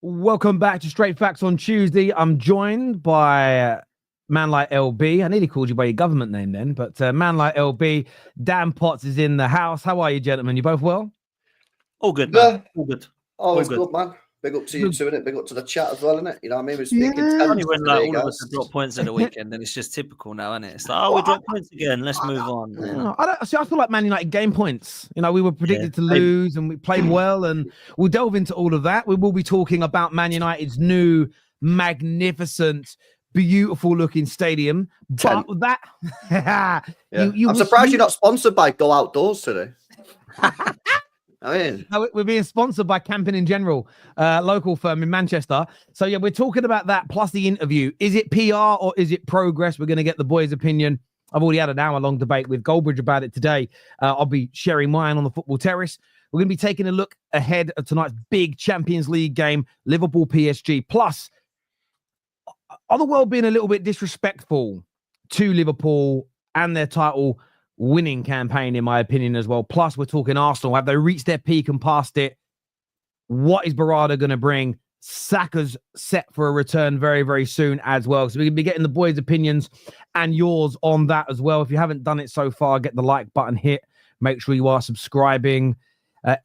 Welcome back to Straight Facts on Tuesday. I'm joined by Man Like LB. I nearly called you by your government name then, but Man Like LB. Dan Potts is in the house. How are you, gentlemen? You both well? All good, man. All good. Always good, man. Big up to you two, innit? Big up to the chat as well, innit? You know what I mean? We're speaking Only when today, all of us have dropped points at the weekend, then it's just typical now, isn't it? It's like, we dropped points again. Let's move on. You know? I feel like Man United gained points. You know, we were predicted to lose and we played well, and we'll delve into all of that. We will be talking about Man United's new, magnificent, beautiful-looking stadium. But that, I'm surprised you're not sponsored by Go Outdoors today. I mean, no, we're being sponsored by Camping in General, local firm in Manchester. So yeah, we're talking about that plus the interview. Is it PR or is it progress? We're going to get the boys' opinion. I've already had an hour-long debate with Goldbridge about it today. I'll be sharing mine on the Football Terrace. We're going to be taking a look ahead of tonight's big Champions League game, Liverpool PSG. Plus, are the world being a little bit disrespectful to Liverpool and their title winning campaign, in my opinion, as well? Plus, we're talking Arsenal. Have they reached their peak and past it? What is Berta going to bring? Saka's set for a return very, very soon as well. So we're going to be getting the boys' opinions and yours on that as well. If you haven't done it so far, get the like button hit. Make sure you are subscribing.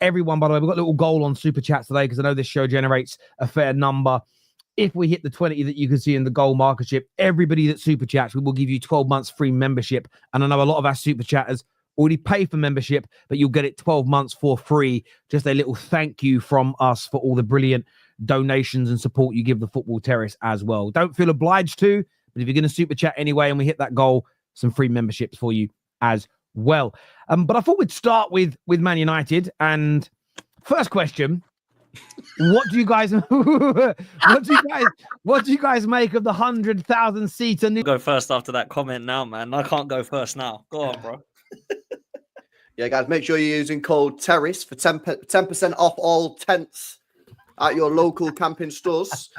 Everyone, by the way, we've got a little goal on Superchats today because I know this show generates a fair number. If we hit the 20 that you can see in the goal markership, everybody that super chats, we will give you 12 months free membership. And I know a lot of our super chatters already pay for membership, but you'll get it 12 months for free. Just a little thank you from us for all the brilliant donations and support you give the Football Terrace as well. Don't feel obliged to, but if you're going to super chat anyway and we hit that goal, some free memberships for you as well. But I thought we'd start with Man United. And first question. What do you guys make of the 100,000 seater new? Go first after that comment now, man. I can't go first now. Go on, bro. Yeah, guys, make sure you're using code Terrace for 10% off all tents at your local camping stores.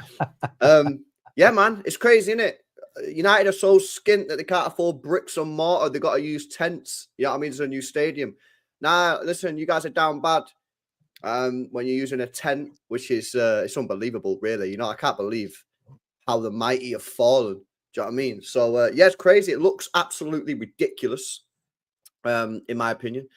Yeah, man, it's crazy, isn't it? United are so skint that they can't afford bricks and mortar. They've got to use tents. You know what I mean? It's a new stadium. Now, listen, you guys are down bad. When you're using a tent, which is it's unbelievable, really. You know, I can't believe how the mighty have fallen. Do you know what I mean? So yeah, it's crazy. It looks absolutely ridiculous, in my opinion.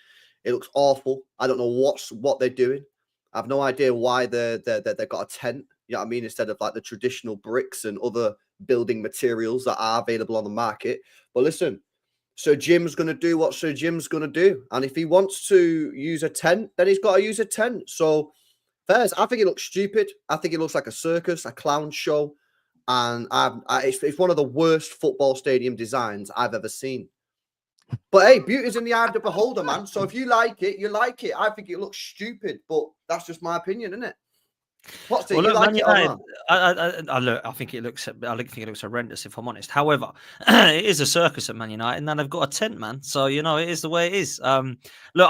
It looks awful. I don't know what they're doing. I have no idea why they've got a tent. You know what I mean? Instead of like the traditional bricks and other building materials that are available on the market. But listen. Sir Jim's going to do what Sir Jim's going to do. And if he wants to use a tent, then he's got to use a tent. So, first, I think it looks stupid. I think it looks like a circus, a clown show. And it's one of the worst football stadium designs I've ever seen. But, hey, beauty's in the eye of the beholder, man. So, if you like it, you like it. I think it looks stupid, but that's just my opinion, isn't it? What's it? Well, you look, like it or not? I think it looks horrendous, if I'm honest. However, it is a circus at Man United, and they've got a tent, man. So you know it is the way it is. Look,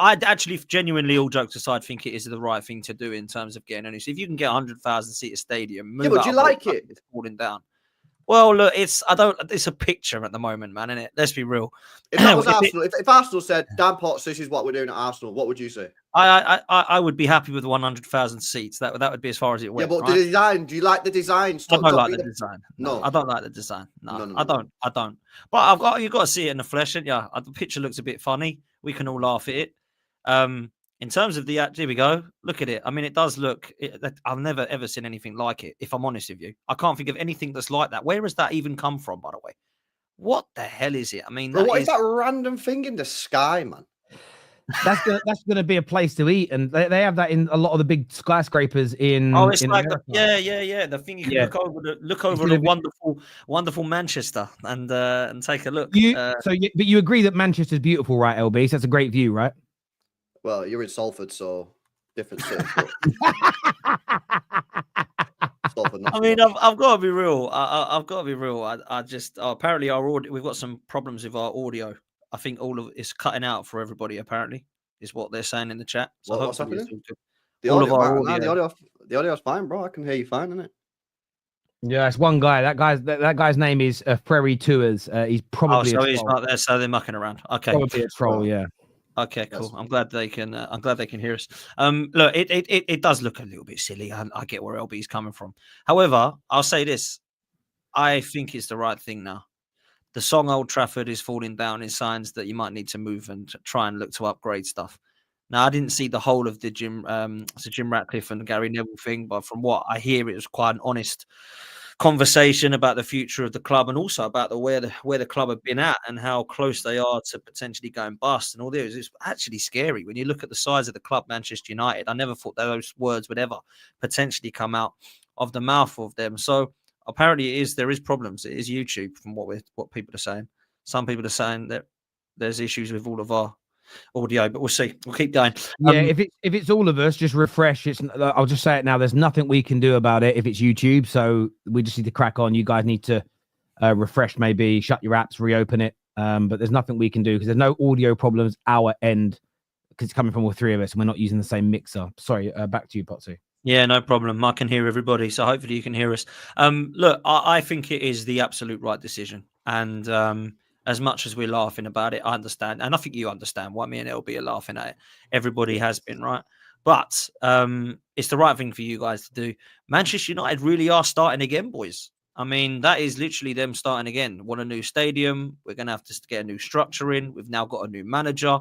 I actually genuinely, all jokes aside, think it is the right thing to do in terms of getting any. So if you can get 100,000 seater stadium, yeah, but do you like it? It's falling down. Well, look, it's a picture at the moment, man, isn't it? Let's be real. If that was Arsenal, if Arsenal said, Dan Potts, this is what we're doing at Arsenal, what would you say? I would be happy with 100,000 seats. That would be as far as it went. Yeah, but right? the design, do you like the design? I don't like the design. No, I don't like the design. No, I don't. But you've got to see it in the flesh, and yeah, the picture looks a bit funny. We can all laugh at it. In terms of here we go. Look at it. I mean, it does look. I've never ever seen anything like it. If I'm honest with you, I can't think of anything that's like that. Where has that even come from, by the way? What the hell is it? I mean, what is that random thing in the sky, man? That's gonna be a place to eat, and they have that in a lot of the big skyscrapers in. Oh, it's in like America. The thing you can look over the wonderful Manchester and take a look. But you agree that Manchester's beautiful, right, LB? So that's a great view, right? Well, you're in Salford, so different city. I mean, I've got to be real. I've got to be real. I just apparently our audio. We've got some problems with our audio. I think all of it's cutting out for everybody. Apparently, is what they're saying in the chat. So what's happening? The audio's fine, bro. I can hear you fine, isn't it? Yeah, it's one guy. That guy's name is Ferry Tours. He's probably he's not there, so they're mucking around. Okay, probably a troll. Yeah. Okay, cool. I'm glad they can. I'm glad they can hear us. Look, it does look a little bit silly. I get where LB is coming from. However, I'll say this: I think it's the right thing now. The song Old Trafford is falling down in signs that you might need to move and try and look to upgrade stuff. Now, I didn't see the whole of the Jim Ratcliffe and Gary Neville thing, but from what I hear, it was quite an honest conversation about the future of the club and also about where the club have been at and how close they are to potentially going bust and all this. It's actually scary when you look at the size of the club, Manchester United. I never thought those words would ever potentially come out of the mouth of them. So apparently there is problems. It is YouTube from what people are saying. Some people are saying that there's issues with all of our audio, but we'll see. We'll keep going. Yeah, if it's all of us, just refresh. I'll just say it now. There's nothing we can do about it if it's YouTube. So we just need to crack on. You guys need to refresh, maybe shut your apps, reopen it. But there's nothing we can do because there's no audio problems our end because it's coming from all three of us and we're not using the same mixer. Sorry, back to you, Potsu. Yeah, no problem. I can hear everybody, so hopefully you can hear us. Look, I think it is the absolute right decision, and as much as we're laughing about it, I understand, and I think you understand why me and LB are laughing at it. Everybody has been, right? But it's the right thing for you guys to do. Manchester United really are starting again, boys. I mean, that is literally them starting again. Want a new stadium? We're going to have to get a new structure in. We've now got a new manager.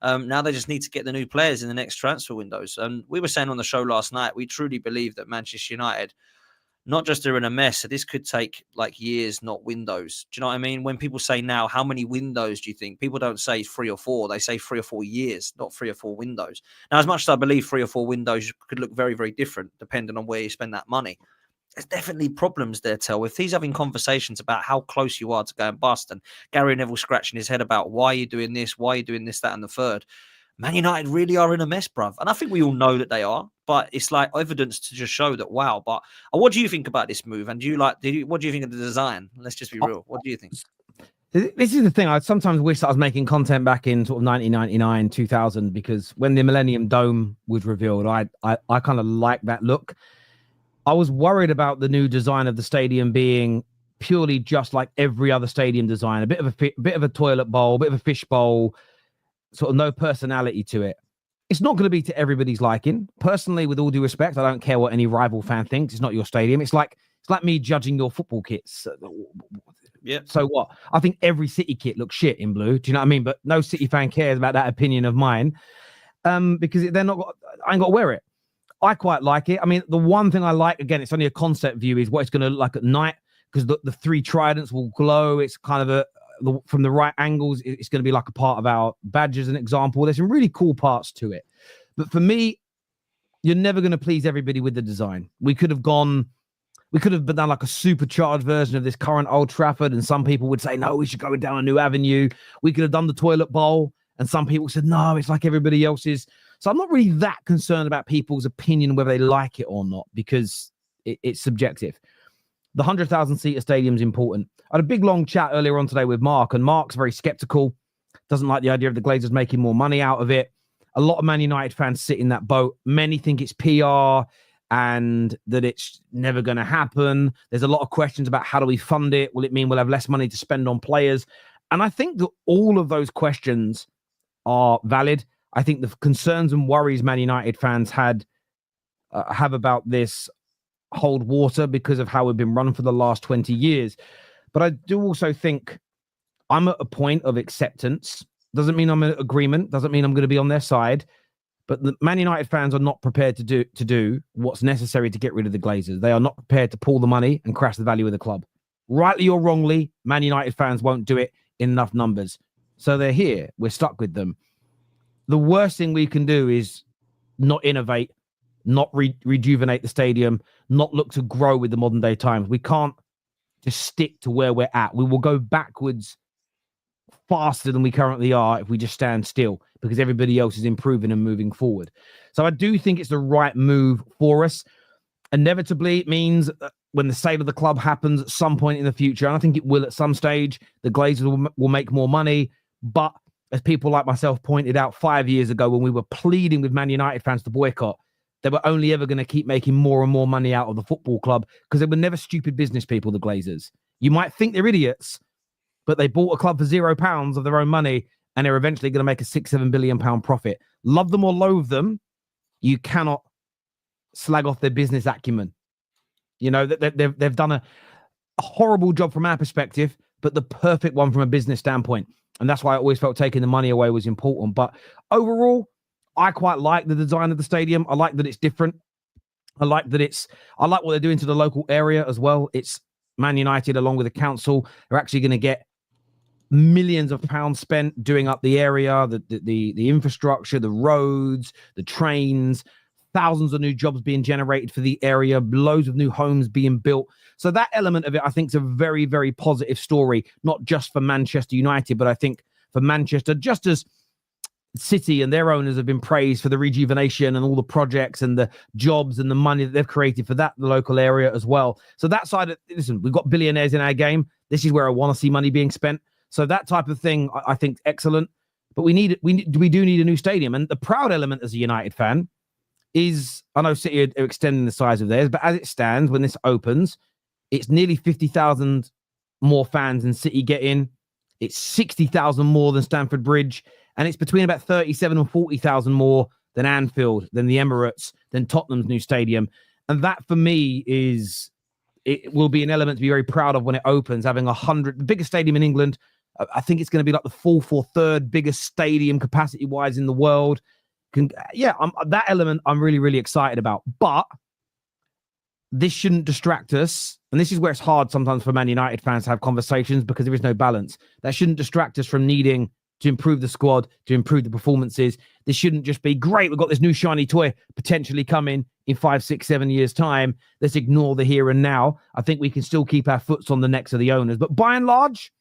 Now they just need to get the new players in the next transfer windows. And we were saying on the show last night, we truly believe that Manchester United, not just are in a mess, so this could take like years, not windows. Do you know what I mean? When people say now, how many windows do you think? People don't say 3 or 4. They say 3 or 4 years, not 3 or 4 windows. Now, as much as I believe 3 or 4 windows could look very, very different depending on where you spend that money, there's definitely problems there, Tel. If he's having conversations about how close you are to going bust and Gary Neville scratching his head about why you're doing this, that, and the third, Man United really are in a mess, bruv. And I think we all know that they are, but it's like evidence to just show that, wow. But what do you think about this move? And what do you think of the design? Let's just be real. What do you think? This is the thing. I sometimes wish that I was making content back in sort of 1999, 2000, because when the Millennium Dome was revealed, I kind of liked that look. I was worried about the new design of the stadium being purely just like every other stadium design, a bit of a toilet bowl, a bit of a fish bowl, sort of no personality to it. It's not going to be to everybody's liking. Personally, with all due respect, I don't care what any rival fan thinks. It's not your stadium. It's like me judging your football kits. Yeah. So what? I think every City kit looks shit in blue. Do you know what I mean? But no City fan cares about that opinion of mine, because I ain't got to wear it. I quite like it. I mean, the one thing I like, again, it's only a concept view, is what it's going to look like at night, because the 3 tridents will glow. It's kind of from the right angles, it's going to be like a part of our badge as an example. There's some really cool parts to it. But for me, you're never going to please everybody with the design. We could have done like a supercharged version of this current Old Trafford, and some people would say, no, we should go down a new avenue. We could have done the toilet bowl, and some people said, no, it's like everybody else's. So I'm not really that concerned about people's opinion, whether they like it or not, because it's subjective. The 100,000-seater stadium is important. I had a big, long chat earlier on today with Mark, and Mark's very skeptical, doesn't like the idea of the Glazers making more money out of it. A lot of Man United fans sit in that boat. Many think it's PR and that it's never going to happen. There's a lot of questions about how do we fund it? Will it mean we'll have less money to spend on players? And I think that all of those questions are valid. I think the concerns and worries Man United fans have about this hold water because of how we've been run for the last 20 years. But I do also think I'm at a point of acceptance. Doesn't mean I'm in agreement. Doesn't mean I'm going to be on their side. But the Man United fans are not prepared to do what's necessary to get rid of the Glazers. They are not prepared to pull the money and crash the value of the club. Rightly or wrongly, Man United fans won't do it in enough numbers. So they're here. We're stuck with them. The worst thing we can do is not innovate, not rejuvenate the stadium, not look to grow with the modern day times. We can't just stick to where we're at. We will go backwards faster than we currently are if we just stand still, because everybody else is improving and moving forward. So I do think it's the right move for us. Inevitably, it means when the sale of the club happens at some point in the future, and I think it will at some stage, the Glazers will make more money. But as people like myself pointed out 5 years ago when we were pleading with Man United fans to boycott, they were only ever going to keep making more and more money out of the football club, because they were never stupid business people, the Glazers. You might think they're idiots, but they bought a club for £0 of their own money and they're eventually going to make a £6-7 billion profit. Love them or loathe them, you cannot slag off their business acumen. You know, they've done a horrible job from our perspective, but the perfect one from a business standpoint. And that's why I always felt taking the money away was important. But overall, I quite like the design of the stadium. I like that it's different. I like what they're doing to the local area as well. It's Man United, along with the council, are actually going to get millions of pounds spent doing up the area, the infrastructure, the roads, the trains, thousands of new jobs being generated for the area, loads of new homes being built. So that element of it, I think, is a very, very positive story, not just for Manchester United, but I think for Manchester, just as City and their owners have been praised for the rejuvenation and all the projects and the jobs and the money that they've created for the local area as well. So that side, listen, we've got billionaires in our game. This is where I want to see money being spent. So that type of thing, I think, is excellent. But we do need a new stadium. And the proud element as a United fan is, I know City are extending the size of theirs, but as it stands, when this opens, it's nearly 50,000 more fans than City get in. It's 60,000 more than Stamford Bridge. And it's between about 37 and 40,000 more than Anfield, than the Emirates, than Tottenham's new stadium. And that, for me, it will be an element to be very proud of when it opens, having the biggest stadium in England. I think it's going to be like the fourth or third biggest stadium capacity-wise in the world. That element I'm really, really excited about. But this shouldn't distract us. And this is where it's hard sometimes for Man United fans to have conversations because there is no balance. That shouldn't distract us from needing to improve the squad, to improve the performances. This shouldn't just be, great, we've got this new shiny toy potentially coming in 5, 6, 7 years' time. Let's ignore the here and now. I think we can still keep our foots on the necks of the owners. But by and large,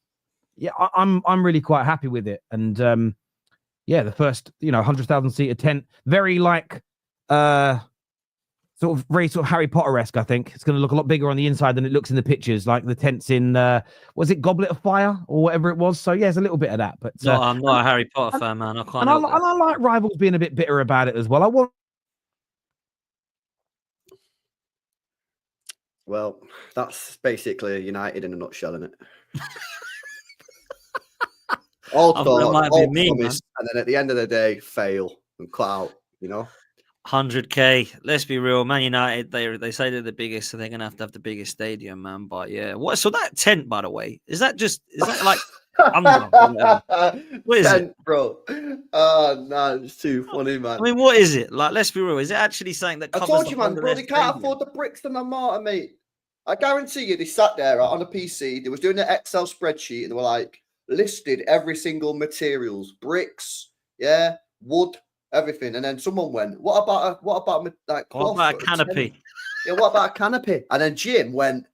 yeah, I'm really quite happy with it. And the first 100,000 seater tent, very like sort of Harry Potter-esque. I think it's going to look a lot bigger on the inside than it looks in the pictures, like the tents in was it Goblet of Fire or whatever it was. So yeah, it's a little bit of that. But no, I'm not a Harry Potter fan, man. I can't. And I like rivals being a bit bitter about it as well. Well, that's basically United in a nutshell, isn't it? All thought, all promise, and then at the end of the day, fail and cut out, 100K. Let's be real, Man United. They say they're the biggest, so they're gonna have to have the biggest stadium, man. But yeah, what? So that tent, by the way, is that like? What is tent, it, bro? Oh no, it's too funny, man. I mean, what is it? Like, let's be real. Is it actually something that covers? I told you, man, bro. They can't afford the bricks and the mortar, mate. I guarantee you, they sat there on a PC. They was doing an Excel spreadsheet, and they were like listed every single materials, bricks, wood. Everything, and then someone went, what about a canopy? Yeah, what about a canopy? And then Jim went,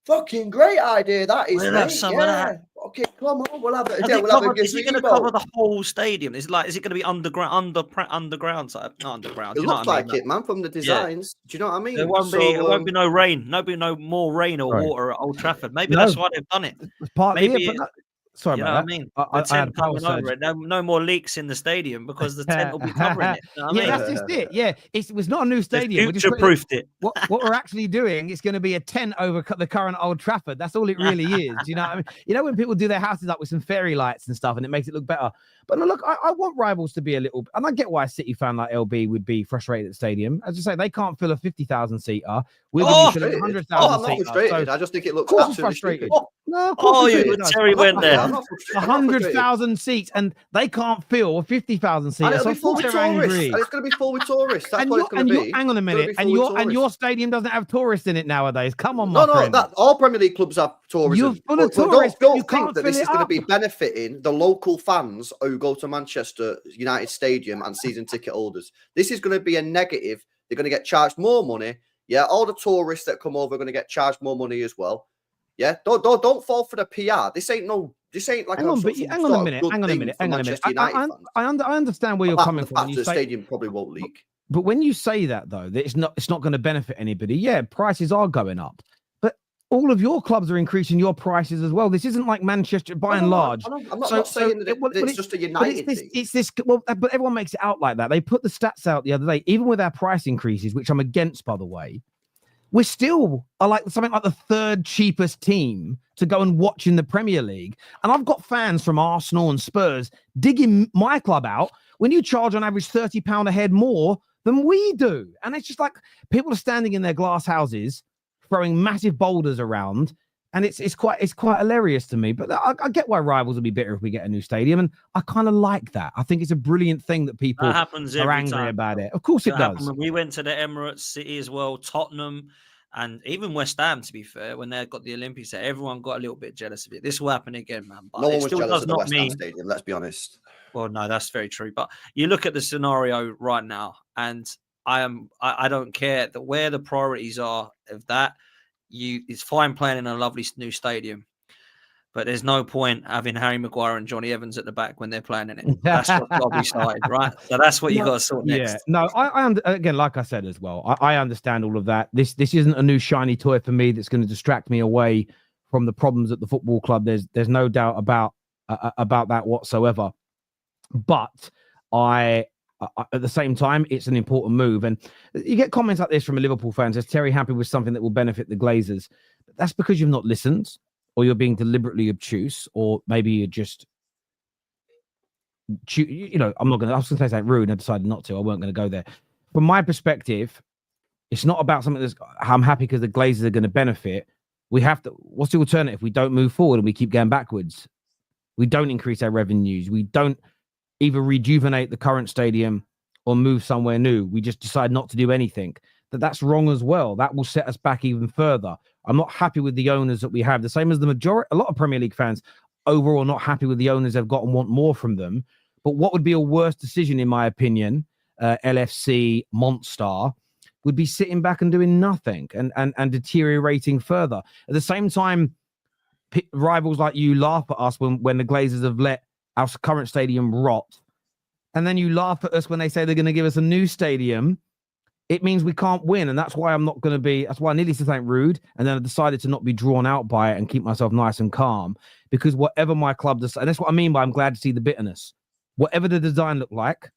fucking great idea. That is, we'll have some of that. Okay, come on, we'll have it. Is it going to cover the whole stadium? Is it going to be underground? Not underground. It looks like it, man, from the designs. Yeah. Do you know what I mean? There won't be no rain. No more rain or water at Old Trafford. Maybe that's why they've done it. Sorry about that. I mean, the tent coming over it. No more leaks in the stadium because the tent will be covering it. You know what I mean? That's just it. Yeah, it was not a new stadium. We future-proofed it. What we're actually doing is going to be a tent over the current Old Trafford. That's all it really is. You know what I mean? You know when people do their houses up with some fairy lights and stuff and it makes it look better. But look, I want rivals to be a little... And I get why a City fan like LB would be frustrated at the stadium. As I say, they can't fill a 50,000 seater. We're going to fill a 100,000 seater. I'm not frustrated. I just think it looks absolutely frustrated. No, Terry went there. 100,000 seats, and they can't fill a 50,000 seater. So of course they're angry. And it's going to be full with tourists. That's what it's going to be. Hang on a minute. And your stadium doesn't have tourists in it nowadays. Come on, my friend. All Premier League clubs have tourism. You're full of tourists. Don't think that this is going to be benefiting the local fans who go to Manchester United Stadium and season ticket holders. This is going to be a negative. They're going to get charged more money. Yeah, all the tourists that come over are going to get charged more money as well. Yeah, don't fall for the PR. This ain't like. Hang on a minute. I understand where you're coming from. The stadium probably won't leak. But when you say that though, that it's not going to benefit anybody. Yeah, prices are going up, but all of your clubs are increasing your prices as well. This isn't like Manchester by and large. I'm not saying that it's just a United thing. It's this. Well, but everyone makes it out like that. They put the stats out the other day, even with our price increases, which I'm against, by the way. we're still like something like the third cheapest team to go and watch in the Premier League. And I've got fans from Arsenal and Spurs digging my club out when you charge on average £30 a head more than we do. And it's just like people are standing in their glass houses throwing massive boulders around. And it's quite hilarious to me. But I get why rivals will be bitter if we get a new stadium. And I kind of like that. I think it's a brilliant thing that people are angry about it. Of course it does. We went to the Emirates, City as well, Tottenham, and even West Ham, to be fair, when they got the Olympics, everyone got a little bit jealous of it. This will happen again, man. But no one was jealous of the West Ham stadium, let's be honest. Well, no, that's very true. But you look at the scenario right now, and I don't care where the priorities are of that. It's fine playing in a lovely new stadium, but there's no point having Harry Maguire and Johnny Evans at the back when they're playing in it. That's what's got to be started, right? So that's what you got to sort next. Yeah, no, again, like I said as well, I understand all of that. This isn't a new shiny toy for me that's going to distract me away from the problems at the football club. There's no doubt about that whatsoever. But at the same time, it's an important move. And you get comments like this from a Liverpool fan: "Is Terry happy with something that will benefit the Glazers?" But that's because you've not listened, or you're being deliberately obtuse, or maybe you're just, I was going to say something rude and I decided not to. I weren't going to go there. From my perspective, it's not about something that's, I'm happy because the Glazers are going to benefit. We have to, what's the alternative? We don't move forward and we keep going backwards. We don't increase our revenues. We don't either rejuvenate the current stadium or move somewhere new. We just decide not to do anything. That's wrong as well. That will set us back even further. I'm not happy with the owners that we have. The same as a lot of Premier League fans overall not happy with the owners they've got and want more from them. But what would be a worse decision, in my opinion, LFC, Monster, would be sitting back and doing nothing and deteriorating further. At the same time, rivals like you laugh at us when the Glazers have let our current stadium rot. And then you laugh at us when they say they're going to give us a new stadium. It means we can't win. And that's why that's why I nearly said something rude. And then I decided to not be drawn out by it and keep myself nice and calm. Because whatever my club does, and that's what I mean by I'm glad to see the bitterness. Whatever the design looked like,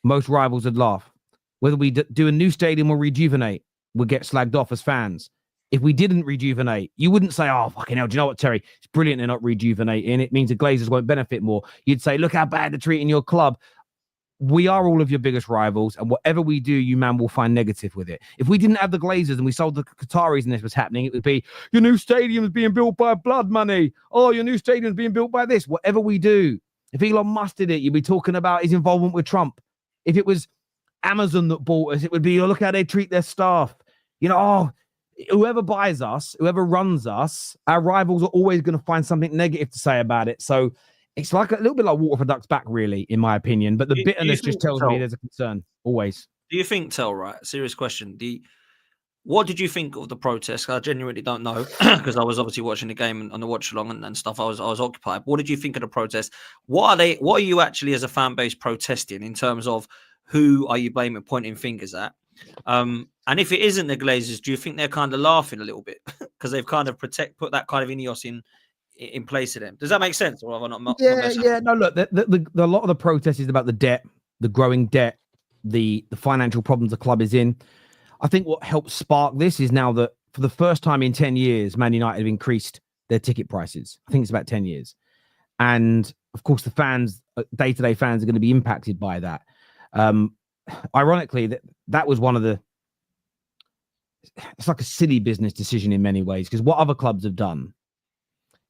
most rivals would laugh. Whether we do a new stadium or rejuvenate, we'll get slagged off as fans. If we didn't rejuvenate, you wouldn't say, "Oh, fucking hell, do you know what, Terry? It's brilliant they're not rejuvenating. It means the Glazers won't benefit more." You'd say, "Look how bad they're treating your club." We are all of your biggest rivals, and whatever we do, you man will find negative with it. If we didn't have the Glazers and we sold the Qataris and this was happening, it would be, "Your new stadium is being built by blood money. Oh, your new stadium is being built by this." Whatever we do, if Elon Musk did it, you'd be talking about his involvement with Trump. If it was Amazon that bought us, it would be, "Oh, look how they treat their staff." Whoever buys us, whoever runs us, our rivals are always going to find something negative to say about it. So it's like a little bit like water for ducks back, really, in my opinion. But the bitterness just tells me there's a concern, always. Do you think, right? Serious question. What did you think of the protest? I genuinely don't know because I was obviously watching the game on the watch along and stuff. I was occupied. What did you think of the protest? What are you actually as a fan base protesting in terms of who are you blaming, pointing fingers at? And if it isn't the Glazers, do you think they're kind of laughing a little bit because they've kind of put that kind of Ineos in place of them? Does that make sense? Or have I not? Yeah. No, look, a lot of the protest is about the debt, the growing debt, the financial problems the club is in. I think what helped spark this is now that for the first time in 10 years, Man United have increased their ticket prices. I think it's about 10 years. And of course, the fans, day-to-day fans, are going to be impacted by that. Ironically, that was one of it's like a silly business decision in many ways, because what other clubs have done,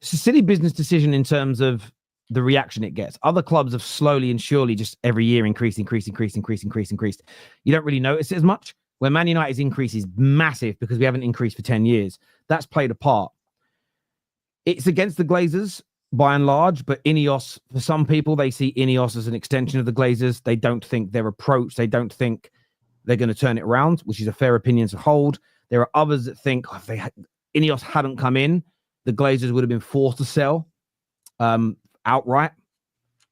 it's a silly business decision in terms of the reaction it gets. Other clubs have slowly and surely just every year increased. You don't really notice it as much. Where Man United's increase is massive because we haven't increased for 10 years. That's played a part. It's against the Glazers by and large, but Ineos, for some people, they see Ineos as an extension of the Glazers. They don't think their approach, they don't think they're going to turn it around, which is a fair opinion to hold. There are others that think if Ineos hadn't come in, the Glazers would have been forced to sell outright,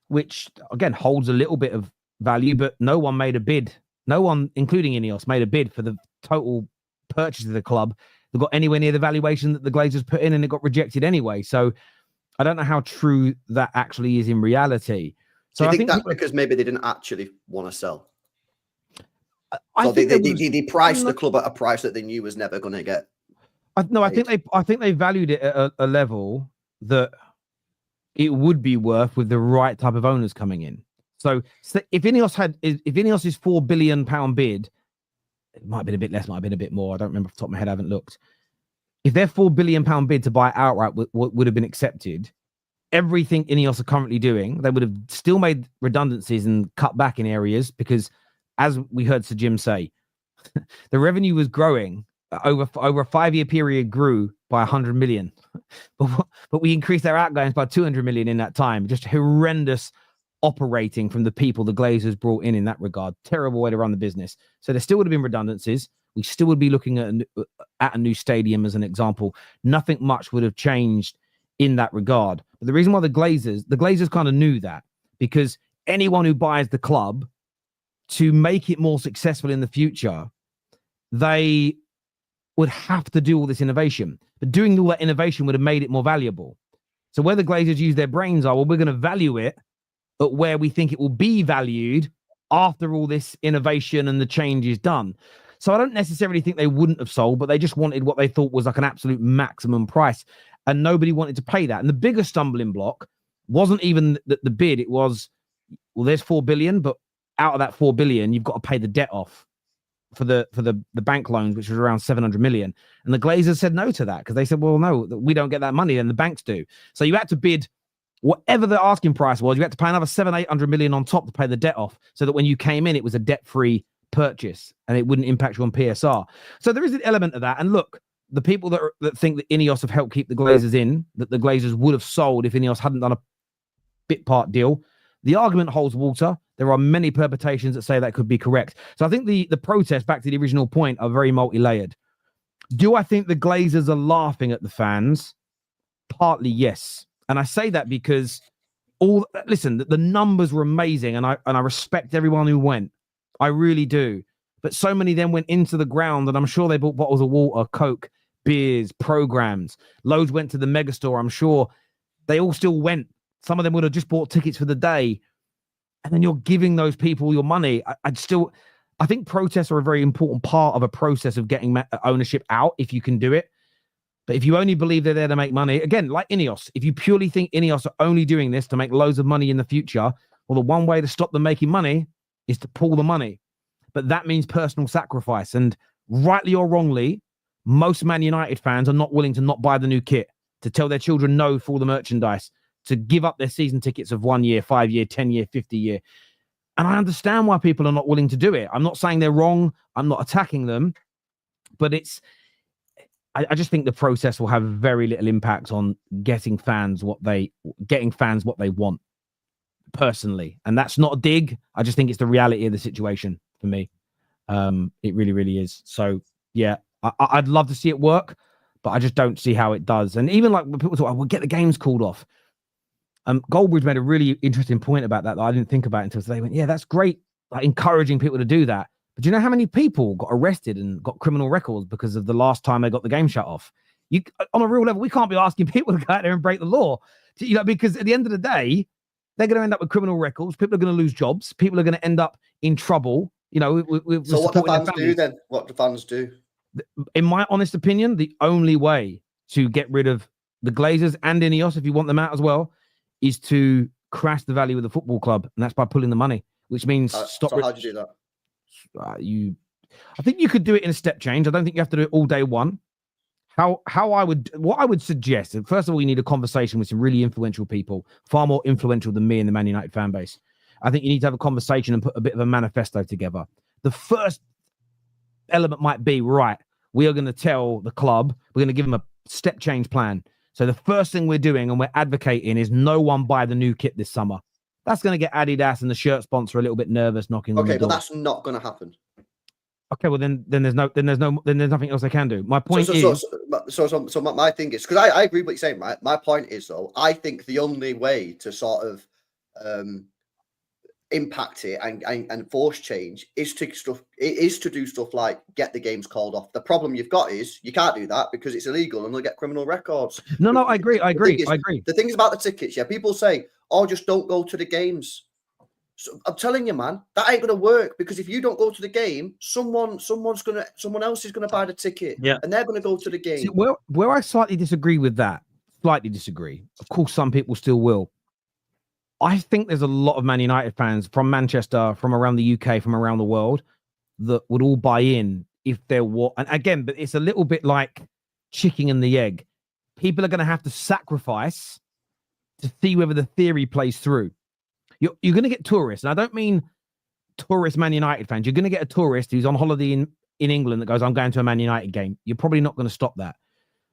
which, again, holds a little bit of value, but no one made a bid. No one, including Ineos, made a bid for the total purchase of the club that got anywhere near the valuation that the Glazers put in, and it got rejected anyway. So I don't know how true that actually is in reality. So do you think that's because maybe they didn't actually want to sell? So they priced the club at a price that they knew was never going to get. I think they valued it at a level that it would be worth with the right type of owners coming in. So if Ineos' £4 billion bid, it might have been a bit less, might have been a bit more. I don't remember off the top of my head. I haven't looked. If their £4 billion bid to buy outright would have been accepted, everything Ineos are currently doing, they would have still made redundancies and cut back in areas because, as we heard Sir Jim say, the revenue was growing over a 5-year period, grew by 100 million, but we increased our outgoings by 200 million in that time. Just horrendous operating from the people the Glazers brought in that regard. Terrible way to run the business. So there still would have been redundancies. We still would be looking at a new stadium as an example. Nothing much would have changed in that regard. But the reason why the Glazers kind of knew that, because anyone who buys the club, to make it more successful in the future, they would have to do all this innovation. But doing all that innovation would have made it more valuable. So where the Glazers use their brains are, well, we're going to value it at where we think it will be valued after all this innovation and the change is done. So I don't necessarily think they wouldn't have sold, but they just wanted what they thought was like an absolute maximum price. And nobody wanted to pay that. And the biggest stumbling block wasn't even the bid. It was, well, there's 4 billion, but out of that 4 billion, you've got to pay the debt off for the bank loans, which was around 700 million. And the Glazers said no to that because they said, well, no, we don't get that money, then the banks do. So you had to bid whatever the asking price was. You had to pay another 700-800 million on top to pay the debt off, so that when you came in, it was a debt-free purchase and it wouldn't impact you on PSR. So there is an element of that. And look, the people that think that Ineos have helped keep the Glazers in, that the Glazers would have sold if Ineos hadn't done a bit part deal, the argument holds water. There are many permutations that say that could be correct. So I think the protests, back to the original point, are very multi-layered. Do I think the Glazers are laughing at the fans? Partly, yes. And I say that because the numbers were amazing, and I respect everyone who went. I really do. But so many then went into the ground, and I'm sure they bought bottles of water, Coke, beers, programs. Loads went to the megastore. I'm sure they all still went. Some of them would have just bought tickets for the day. And then you're giving those people your money. I think protests are a very important part of a process of getting ownership out, if you can do it. But if you only believe they're there to make money, again, like Ineos, if you purely think Ineos are only doing this to make loads of money in the future, well, the one way to stop them making money is to pull the money. But that means personal sacrifice. And rightly or wrongly, most Man United fans are not willing to not buy the new kit, to tell their children no for all the merchandise, to give up their season tickets of 1 year, 5 year, 10 year, 50 year. And I understand why people are not willing to do it. I'm not saying they're wrong. I'm not attacking them. But I just think the process will have very little impact on getting fans what they want, personally. And that's not a dig. I just think it's the reality of the situation for me. It really, really is. So, yeah, I'd love to see it work, but I just don't see how it does. And even like when people talk, we'll get the games called off. Goldbridge made a really interesting point about that I didn't think about until today. He went, yeah, that's great, like encouraging people to do that. But do you know how many people got arrested and got criminal records because of the last time they got the game shut off? On a real level, we can't be asking people to go out there and break the law, because at the end of the day, they're going to end up with criminal records. People are going to lose jobs. People are going to end up in trouble. So what do fans do then? What do fans do? In my honest opinion, the only way to get rid of the Glazers and Ineos, if you want them out as well, is to crash the value of the football club, and that's by pulling the money, which means stop. So how do you do that? I think you could do it in a step change. I don't think you have to do it all day one. What I would suggest, and first of all, you need a conversation with some really influential people, far more influential than me and the Man United fan base. I think you need to have a conversation and put a bit of a manifesto together. The first element might be, right, we are going to tell the club, we're going to give them a step change plan. So the first thing we're doing and we're advocating is no one buy the new kit this summer. That's going to get Adidas and the shirt sponsor a little bit nervous knocking on the door. Okay, but that's not going to happen. Okay, well then there's nothing else I can do. My point is. So my thing is, because I agree with what you're saying, right? My point is though, I think the only way to sort of impact it and force change is to do stuff like get the games called off. The problem you've got is you can't do that because it's illegal and they'll get criminal records. No, I agree. I agree. The thing is about the tickets, yeah, people say, oh, just don't go to the games. So I'm telling you, man, that ain't gonna work because if you don't go to the game, someone else is gonna buy the ticket, and they're gonna go to the game. See, where I slightly disagree with that, Of course, some people still will. I think there's a lot of Man United fans from Manchester, from around the UK, from around the world that would all buy in if there were. And again, but it's a little bit like chicken and the egg. People are going to have to sacrifice to see whether the theory plays through. You're going to get tourists, and I don't mean tourist Man United fans. You're going to get a tourist who's on holiday in England that goes, I'm going to a Man United game. You're probably not going to stop that.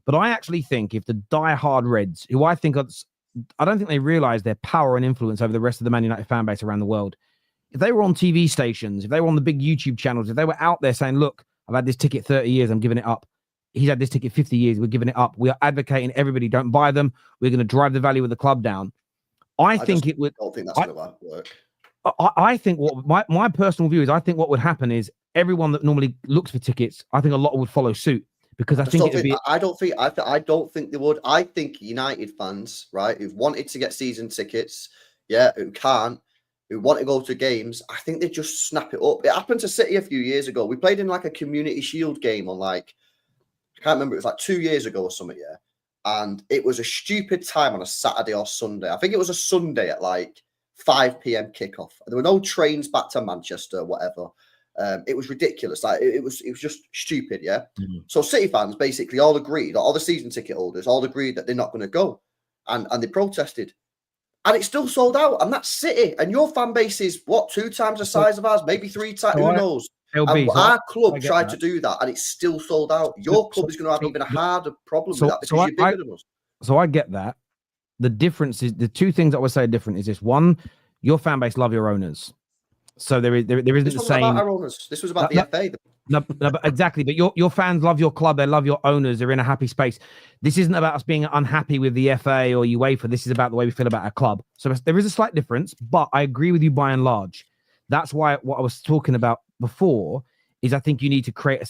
But I actually think if the die-hard Reds, who I don't think they realize their power and influence over the rest of the Man United fan base around the world, if they were on TV stations, if they were on the big YouTube channels, if they were out there saying, look, I've had this ticket 30 years, I'm giving it up. He's had this ticket 50 years, we're giving it up. We are advocating everybody don't buy them. We're going to drive the value of the club down. I think it would. I don't think that's going to work. I think what my personal view is, I think what would happen is everyone that normally looks for tickets, I think a lot would follow suit because I don't think they would. I think United fans, right, who've wanted to get season tickets, who can't, who want to go to games, I think they just snap it up. It happened to City a few years ago. We played in like a Community Shield game on I can't remember, it was like 2 years ago or something, and it was a stupid time on a Saturday or Sunday. I think it was a Sunday at 5 p.m. kickoff. There were no trains back to Manchester, whatever. It was ridiculous. It was just stupid, Mm-hmm. So City fans basically all agreed, all the season ticket holders all agreed that they're not going to go, and they protested, and it's still sold out. And that's City, and your fan base is what, 2 times the size of ours, maybe 3 times. Who knows? Our club tried to do that, and it's still sold out. Your club is going to have even a harder problem with that because you're bigger than us. So I get that. The difference is the 2 things I would say are different. Is this one? Your fan base love your owners. So there isn't the same. About our owners. This was about the FA. No, but exactly. But your fans love your club. They love your owners. They're in a happy space. This isn't about us being unhappy with the FA or UEFA. This is about the way we feel about our club. So there is a slight difference, but I agree with you by and large. That's why what I was talking about before is I think you need to create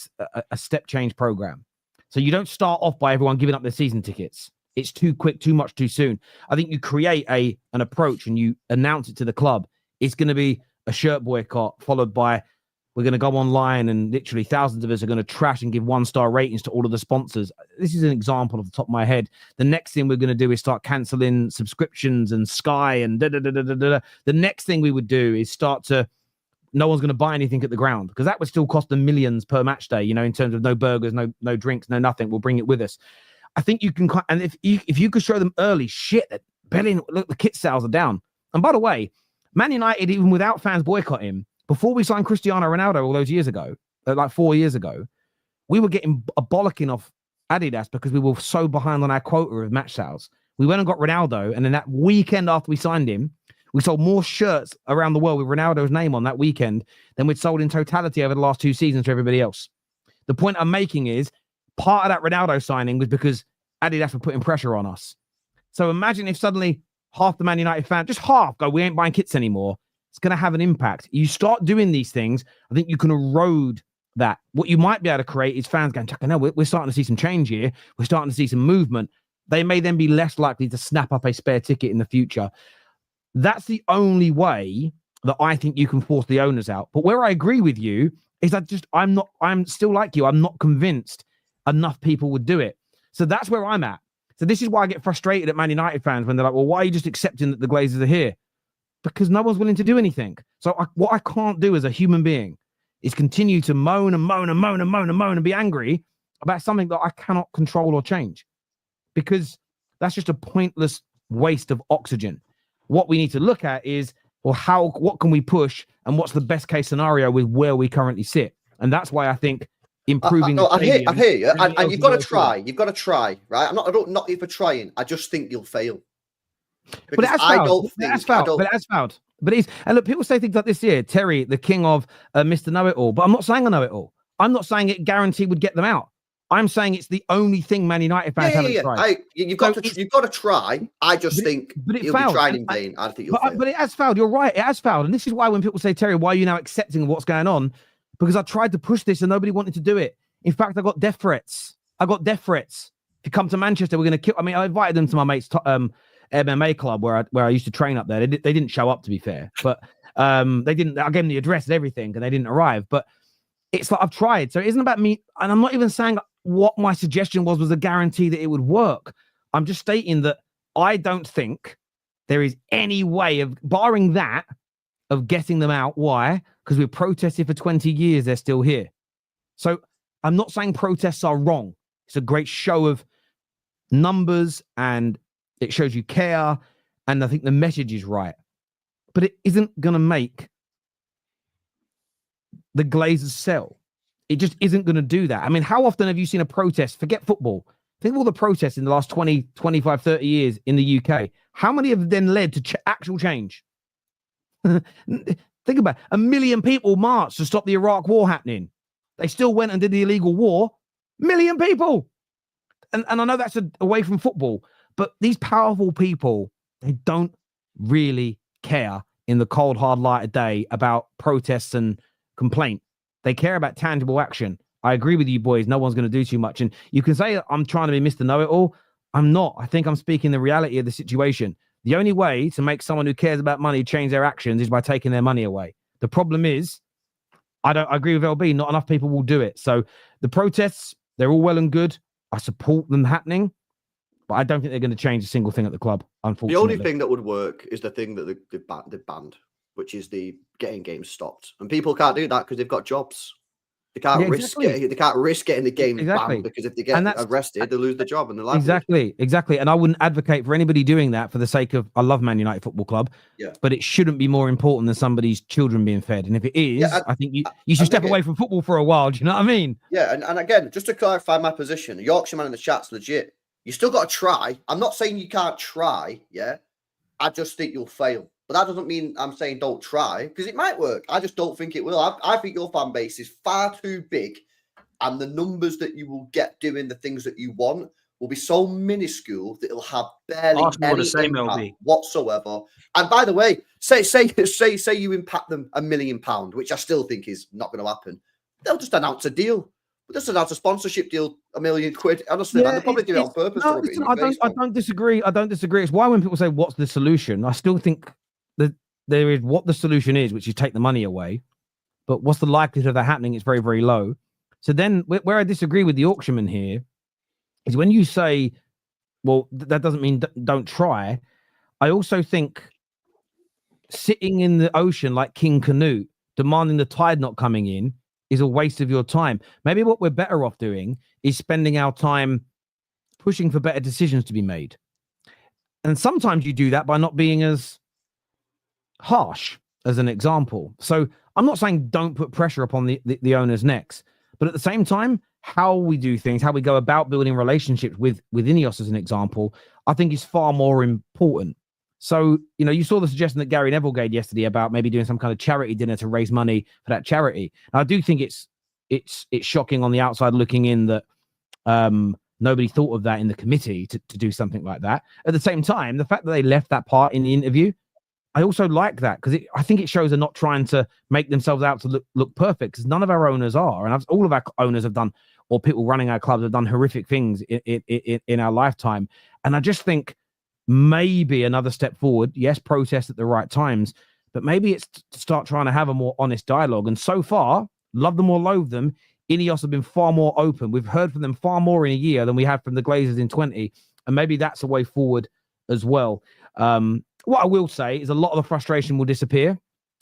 a step change program. So you don't start off by everyone giving up their season tickets. It's too quick, too much, too soon. I think you create an approach and you announce it to the club. It's going to be a shirt boycott followed by we're going to go online and literally thousands of us are going to trash and give 1-star ratings to all of the sponsors. This is an example off the top of my head. The next thing we're going to do is start canceling subscriptions and Sky and The next thing we would do is no one's going to buy anything at the ground because that would still cost them millions per match day, in terms of no burgers, no drinks, no nothing. We'll bring it with us. I think you can, and if you could show them early, that Belling, look, the kit sales are down. And by the way, Man United, even without fans boycotting, before we signed Cristiano Ronaldo all those years ago, 4 years ago, we were getting a bollocking off Adidas because we were so behind on our quota of match sales. We went and got Ronaldo, and then that weekend after we signed him, we sold more shirts around the world with Ronaldo's name on that weekend than we'd sold in totality over the last 2 seasons to everybody else. The point I'm making is part of that Ronaldo signing was because Adidas were putting pressure on us. So imagine if suddenly half the Man United fans, just half, go, we ain't buying kits anymore. It's going to have an impact. You start doing these things, I think you can erode that. What you might be able to create is fans going, no, we're starting to see some change here. We're starting to see some movement. They may then be less likely to snap up a spare ticket in the future. That's the only way that I think you can force the owners out. But where I agree with you is I'm still like you. I'm not convinced enough people would do it. So that's where I'm at. So this is why I get frustrated at Man United fans when they're like, well, why are you just accepting that the Glazers are here? Because no one's willing to do anything. So what I can't do as a human being is continue to moan and be angry about something that I cannot control or change. Because that's just a pointless waste of oxygen. What we need to look at is, well, what can we push and what's the best case scenario with where we currently sit? And that's why I think improving. I hear you. And you've got to try. You've got to try, right? I'm not even trying. I just think you'll fail. But it has failed. But it is. And look, people say things like this here, Terry, the king of Mr. Know-It-All. But I'm not saying I know it all. I'm not saying it guaranteed would get them out. I'm saying it's the only thing Man United fans haven't tried. You've got to try. I just think you'll be trying in vain. I think you'll fail. But it has failed. You're right. It has failed. And this is why when people say, Terry, why are you now accepting what's going on? Because I tried to push this and nobody wanted to do it. In fact, I got death threats. If you come to Manchester, we're going to kill. I mean, I invited them to my mate's MMA club where I used to train up there. They didn't show up, to be fair, but they didn't. I gave them the address and everything, and they didn't arrive. But it's like I've tried, so it isn't about me. And I'm not even saying what my suggestion was a guarantee that it would work. I'm just stating that I don't think there is any way of, barring that, of getting them out. Why? Because we've protested for 20 years. They're still here. So I'm not saying protests are wrong. It's a great show of numbers and it shows you care. And I think the message is right. But it isn't going to make the Glazers sell. It just isn't going to do that. I mean, how often have you seen a protest? Forget football. Think of all the protests in the last 20, 25, 30 years in the UK. How many have then led to actual change? Think about it. 1 million people marched to stop the Iraq war happening. They still went and did the illegal war. 1 million people. And I know that's away from football, but these powerful people, they don't really care in the cold, hard light of day about protests and complaint. They care about tangible action. I agree with you, boys. No one's going to do too much. And you can say I'm trying to be Mr. Know-it-all. I'm not. I think I'm speaking the reality of the situation. The only way to make someone who cares about money change their actions is by taking their money away. The problem is, I agree with LB, not enough people will do it. So the protests, they're all well and good. I support them happening, but I don't think they're going to change a single thing at the club, unfortunately. The only thing that would work is the thing that they banned, which is the getting games stopped. And people can't do that because they've got jobs. They can't risk getting the game banned, because if they get arrested, they lose the job and the livelihood. Exactly. And I wouldn't advocate for anybody doing that for the sake of, I love Man United Football Club, but it shouldn't be more important than somebody's children being fed. And if it is, I think you should step away from football for a while. Do you know what I mean? Yeah, and again, just to clarify my position, the Yorkshireman in the chat's legit. You still got to try. I'm not saying you can't try, I just think you'll fail. But that doesn't mean I'm saying don't try, because it might work. I just don't think it will. I think your fan base is far too big, and the numbers that you will get doing the things that you want will be so minuscule that it'll have barely any impact whatsoever. And by the way, say you impact them £1 million, which I still think is not going to happen. They'll just announce a deal. Just announce a sponsorship deal, £1 million. Honestly, they'll probably do it on purpose. No, I don't disagree. It's why when people say, what's the solution? I still think that there is what the solution is, which is take the money away. But what's the likelihood of that happening? It's very, very low. So then where I disagree with the auctionman here is when you say, well, that doesn't mean don't try. I also think sitting in the ocean like King Canute, demanding the tide not coming in, is a waste of your time. Maybe what we're better off doing is spending our time pushing for better decisions to be made. And sometimes you do that by not being as harsh, as an example. So I'm not saying don't put pressure upon the owners' necks, but at the same time, how we do things, how we go about building relationships with Ineos, as an example, I think is far more important. So, you saw the suggestion that Gary Neville gave yesterday about maybe doing some kind of charity dinner to raise money for that charity. And I do think it's shocking on the outside looking in that nobody thought of that in the committee to do something like that. At the same time, the fact that they left that part in the interview, I also like that, because I think it shows they're not trying to make themselves out to look perfect, because none of our owners are. And all of our owners have done, or people running our clubs have done horrific things in our lifetime. And I just think maybe another step forward, yes, protest at the right times, but maybe it's to start trying to have a more honest dialogue. And so far, love them or loathe them, Ineos have been far more open. We've heard from them far more in a year than we had from the Glazers in 20. And maybe that's a way forward as well. What I will say is a lot of the frustration will disappear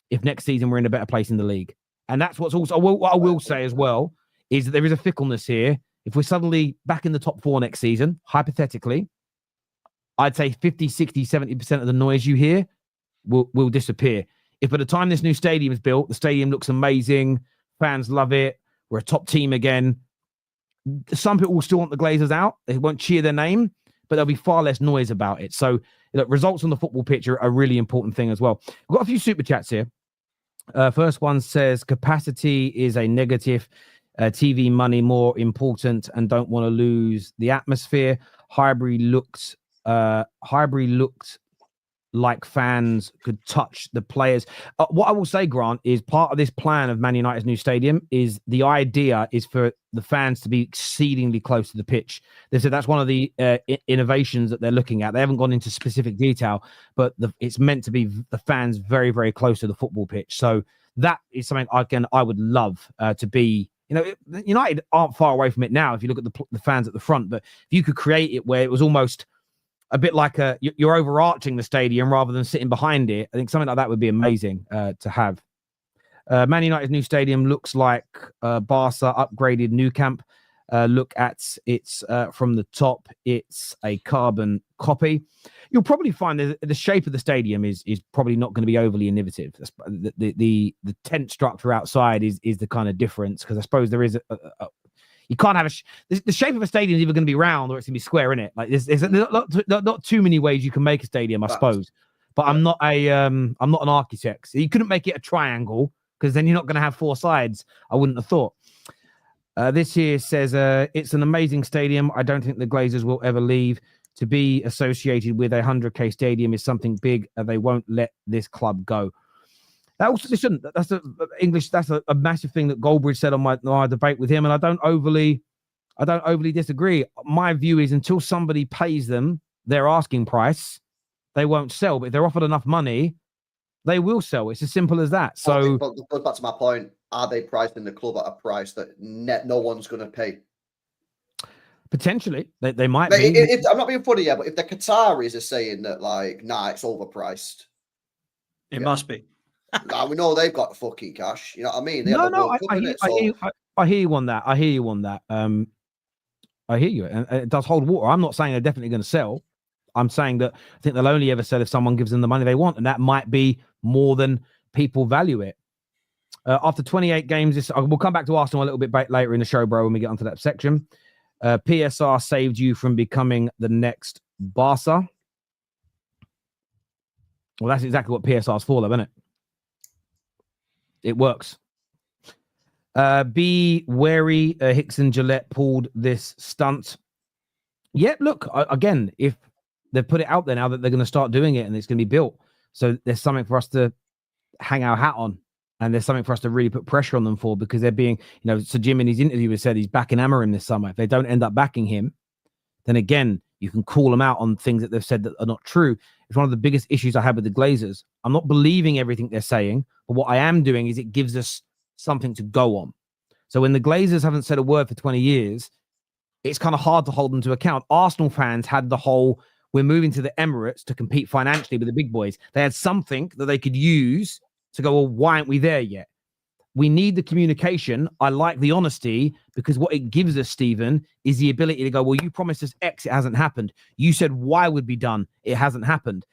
if next season we're in a better place in the league. And that's what's also, what I will say as well, is that there is a fickleness here. If we're suddenly back in the top 4 next season, hypothetically, I'd say 50, 60, 70% of the noise you hear will disappear. If by the time this new stadium is built, the stadium looks amazing, fans love it, we're a top team again, some people will still want the Glazers out. They won't cheer their name, but there'll be far less noise about it. So results on the football pitch are a really important thing as well. We've got a few super chats here. First one says, capacity is a negative. TV money more important, and don't want to lose the atmosphere. Highbury looked like fans could touch the players. What I will say, Grant, is part of this plan of Man United's new stadium is the idea is for the fans to be exceedingly close to the pitch. They said that's one of the innovations that they're looking at. They haven't gone into specific detail, but it's meant to be the fans very, very close to the football pitch. So that is something I would love to be. You know, United aren't far away from it now if you look at the fans at the front, but if you could create it where it was almost a bit like you're overarching the stadium rather than sitting behind it, I think something like that would be amazing to have. Man United's new stadium looks like Barca upgraded Nou Camp. Look at it's from the top. It's a carbon copy. You'll probably find that the shape of the stadium is probably not going to be overly innovative. The tent structure outside is the kind of difference, because I suppose there is you can't have the shape of a stadium is either going to be round or it's going to be square in it. Like there's not too many ways you can make a stadium, I suppose. But I'm not an architect. So you couldn't make it a triangle, because then you're not going to have four sides. I wouldn't have thought. This here says it's an amazing stadium. I don't think the Glazers will ever leave. To be associated with a 100k stadium is something big. They won't let this club go. That also they shouldn't. That's a massive thing that Goldbridge said on my debate with him, and I don't overly disagree. My view is until somebody pays them their asking price, they won't sell. But if they're offered enough money, they will sell. It's as simple as that. So, but goes back to my point: are they pricing the club at a price that no one's going to pay? Potentially, they might be. If, I'm not being funny yet, but if the Qataris are saying that, like, nah, it's overpriced, it must be. Nah, we know they've got fucking cash. You know what I mean? I hear you on that. I hear you, and it does hold water. I'm not saying they're definitely going to sell. I'm saying that I think they'll only ever sell if someone gives them the money they want, and that might be more than people value it. After 28 games, we'll come back to Arsenal a little bit later in the show, bro, when we get onto that section. PSR saved you from becoming the next Barca. Well, that's exactly what PSR's for, though, isn't it? It works. Be wary. Hicks and Gillette pulled this stunt. Yeah, look, again, if they put it out there now that they're going to start doing it and it's going to be built, so there's something for us to hang our hat on. And there's something for us to really put pressure on them for, because they're being, so Jim in his interview has said he's backing Amorim this summer. If they don't end up backing him, then again, you can call them out on things that they've said that are not true. It's one of the biggest issues I have with the Glazers. I'm not believing everything they're saying, but what I am doing is it gives us something to go on. So when the Glazers haven't said a word for 20 years, it's kind of hard to hold them to account. Arsenal fans had the whole, we're moving to the Emirates to compete financially with the big boys. They had something that they could use to go, well, why aren't we there yet? We need the communication. I like the honesty, because what it gives us, Stephen, is the ability to go, well, you promised us X, it hasn't happened. You said Y would be done, it hasn't happened.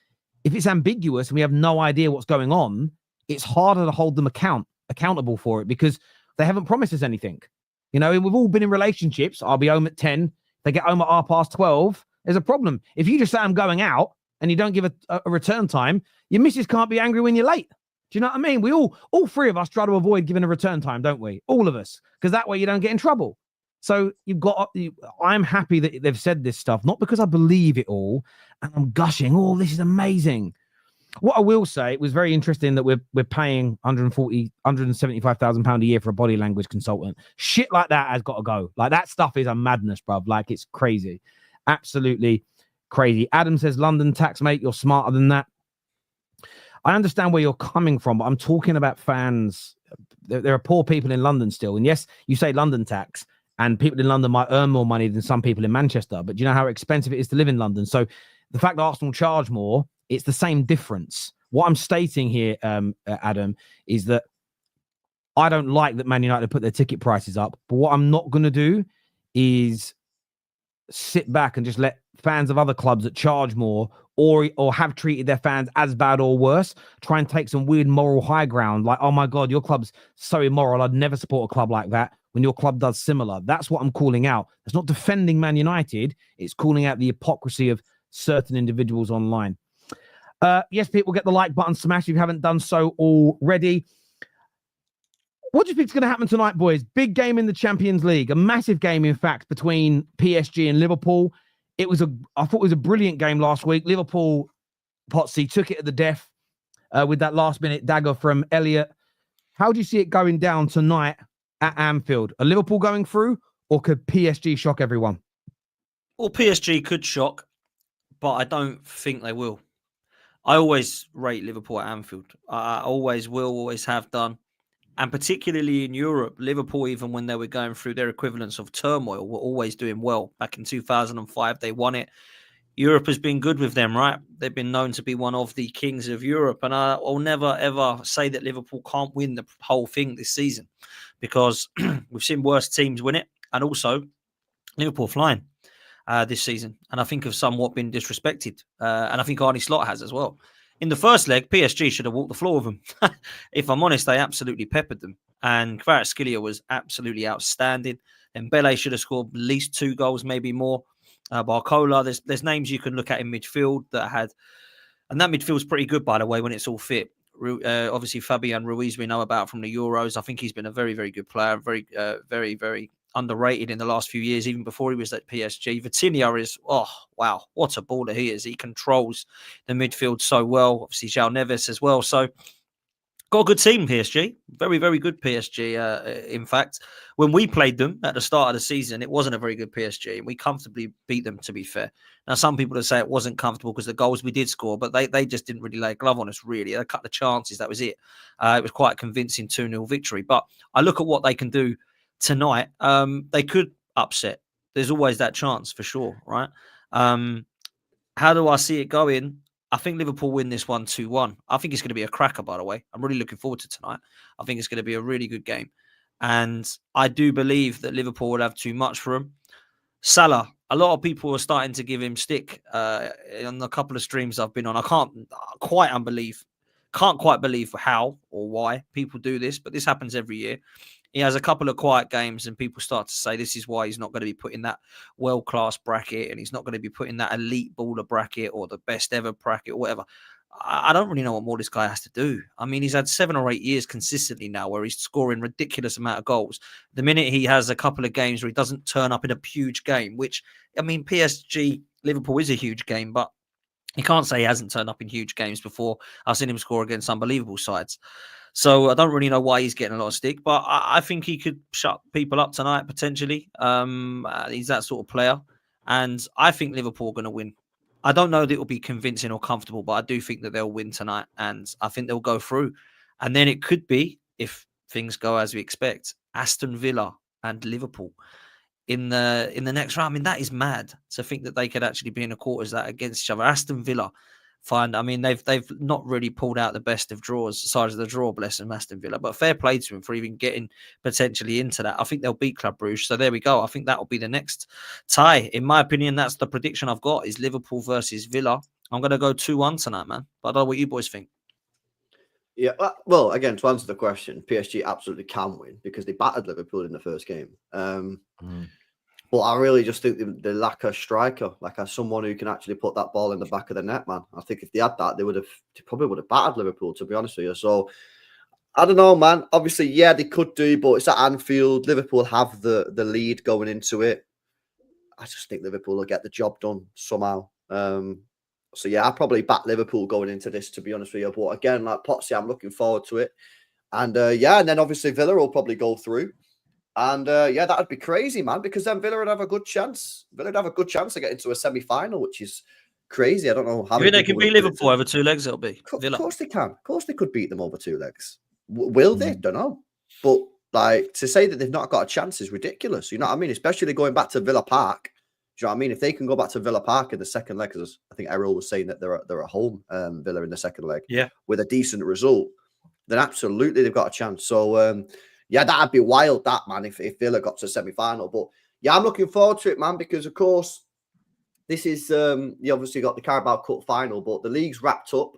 If it's ambiguous and we have no idea what's going on, it's harder to hold them accountable for it, because they haven't promised us anything. We've all been in relationships. I'll be home at 10. They get home at 12:30. There's a problem. If you just say I'm going out and you don't give a return time, your missus can't be angry when you're late. Do you know what I mean? We all three of us try to avoid giving a return time, don't we? All of us, because that way you don't get in trouble. So I'm happy that they've said this stuff, not because I believe it all and I'm gushing, oh, this is amazing. What I will say, it was very interesting that we're paying £175,000 a year for a body language consultant. Shit like that has got to go. Like, that stuff is a madness, bruv. Like, it's crazy. Absolutely crazy. Adam says, London tax, mate, you're smarter than that. I understand where you're coming from, but I'm talking about fans. There are poor people in London still. And yes, you say London tax, and people in London might earn more money than some people in Manchester. But do you know how expensive it is to live in London? So the fact that Arsenal charge more, it's the same difference. What I'm stating here, Adam, is that I don't like that Man United put their ticket prices up. But what I'm not going to do is sit back and just let fans of other clubs that charge more or have treated their fans as bad or worse try and take some weird moral high ground, like, oh my God, your club's so immoral, I'd never support a club like that, when your club does similar. That's what I'm calling out. It's not defending Man United, it's calling out the hypocrisy of certain individuals online. Yes, people, get the like button smashed if you haven't done so already. What do you think is going to happen tonight, boys? Big game in the Champions League, a massive game, in fact, between PSG and Liverpool. I thought it was a brilliant game last week. Liverpool Potsy took it at the death with that last-minute dagger from Elliott. How do you see it going down tonight at Anfield? Are Liverpool going through, or could PSG shock everyone? Well, PSG could shock, but I don't think they will. I always rate Liverpool at Anfield. I always will, always have done. And particularly in Europe, Liverpool, even when they were going through their equivalents of turmoil, were always doing well. Back in 2005, they won it. Europe has been good with them, right? They've been known to be one of the kings of Europe. And I'll never, ever say that Liverpool can't win the whole thing this season, because we've seen worse teams win it. And also, Liverpool flying this season. And I think have somewhat been disrespected. And I think Arne Slot has as well. In the first leg, PSG should have walked the floor with them. If I'm honest, they absolutely peppered them. And Kvaratskhelia was absolutely outstanding. And Bele should have scored at least 2 goals, maybe more. Barcola, there's names you can look at in midfield that had, and that midfield's pretty good, by the way, when it's all fit. Obviously, Fabian Ruiz we know about from the Euros. I think he's been a very, very good player, very, very underrated in the last few years, even before he was at PSG. Vitinha is, oh, wow, what a baller he is. He controls the midfield so well. Obviously, João Neves as well. So, got a good team, PSG. Very, very good PSG. In fact, when we played them at the start of the season, it wasn't a very good PSG, and we comfortably beat them, to be fair. Now, some people would say it wasn't comfortable because the goals we did score, but they just didn't really lay a glove on us, really. They cut the chances. That was it. It was quite a convincing 2-0 victory. But I look at what they can do tonight. They could upset. There's always that chance, for sure, right? How do I see it going? I think Liverpool win this one 2-1. I think it's going to be a cracker, by the way. I'm really looking forward to tonight. I think it's going to be a really good game. And I do believe that Liverpool will have too much for them. Salah, a lot of people are starting to give him stick on a couple of streams I've been on. I can't quite believe how or why people do this, but this happens every year. He has a couple of quiet games and people start to say this is why he's not going to be put in that world-class bracket and he's not going to be put in that elite baller bracket or the best ever bracket or whatever. I don't really know what more this guy has to do. I mean, he's had 7 or 8 years consistently now where he's scoring ridiculous amount of goals. The minute he has a couple of games where he doesn't turn up in a huge game, which, I mean, PSG, Liverpool is a huge game, but you can't say he hasn't turned up in huge games before. I've seen him score against unbelievable sides. So I don't really know why he's getting a lot of stick, but I think he could shut people up tonight, potentially. He's that sort of player. And I think Liverpool are going to win. I don't know that it'll be convincing or comfortable, but I do think that they'll win tonight. And I think they'll go through. And then it could be, if things go as we expect, Aston Villa and Liverpool in the next round. I mean, that is mad to think that they could actually be in the quarters that against each other. Aston Villa. Fine. I mean, they've not really pulled out the best of draws, sides of the draw, bless them, Aston Villa. But fair play to them for even getting potentially into that. I think they'll beat Club Brugge. So there we go. I think that will be the next tie. In my opinion, that's the prediction I've got is Liverpool versus Villa. I'm going to go 2-1 tonight, man. But I don't know what you boys think. Yeah, well, again, to answer the question, PSG absolutely can win because they battered Liverpool in the first game. But I really just think they lack a striker, like someone who can actually put that ball in the back of the net, man. I think if they had that, they probably would have battered Liverpool, to be honest with you. So I don't know, man. Obviously, yeah, they could do, but it's at Anfield. Liverpool have the lead going into it. I just think Liverpool will get the job done somehow. So yeah, I probably back Liverpool going into this, to be honest with you. But again, like Potsy, I'm looking forward to it. And yeah, and then obviously Villa will probably go through. And yeah, that'd be crazy, man, because then Villa would have a good chance. Villa would have a good chance to get into a semi-final, which is crazy. I don't know how. You think they can beat Liverpool over 2 legs? It'll be. Of course they can. Of course they could beat them over 2 legs. Will they? Don't know. But like to say that they've not got a chance is ridiculous. You know what I mean? Especially going back to Villa Park. Do you know what I mean? If they can go back to Villa Park in the second leg, because I think Errol was saying that they're at home, Villa in the second leg, yeah, with a decent result, then absolutely they've got a chance. So. Yeah, that'd be wild, that, man, if Villa got to semi-final. But, yeah, I'm looking forward to it, man, because, of course, this is, you obviously got the Carabao Cup final, but the league's wrapped up.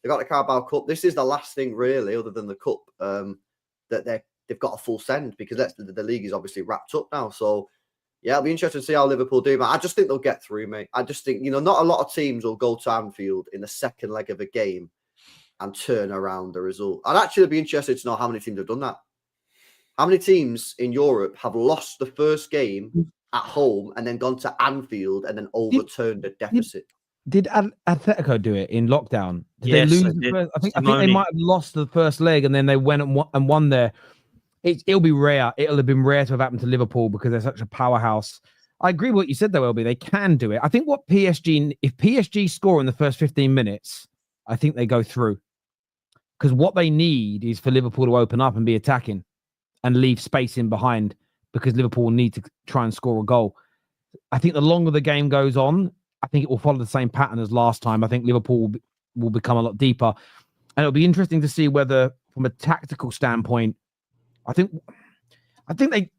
They got the Carabao Cup. This is the last thing, really, other than the Cup, that they've got a full send, because the league is obviously wrapped up now. So, yeah, it'll be interesting to see how Liverpool do, man. I just think they'll get through, mate. I just think, not a lot of teams will go to Anfield in the second leg of a game and turn around the result. I'd actually be interested to know how many teams have done that. How many teams in Europe have lost the first game at home and then gone to Anfield and then overturned the deficit? Atletico do it in lockdown? Did Yes, they lose they the did. first? I think they Simone. might have lost the first leg, and then they went and won there. It'll be rare. It'll have been rare to have happened to Liverpool because they're such a powerhouse. I agree with what you said, though, LB. They can do it. I think if PSG score in the first 15 minutes, I think they go through. Because what they need is for Liverpool to open up and be attacking and leave space in behind, because Liverpool will need to try and score a goal. I think the longer the game goes on, I think it will follow the same pattern as last time. I think Liverpool will become a lot deeper. And it'll be interesting to see whether, from a tactical standpoint, I think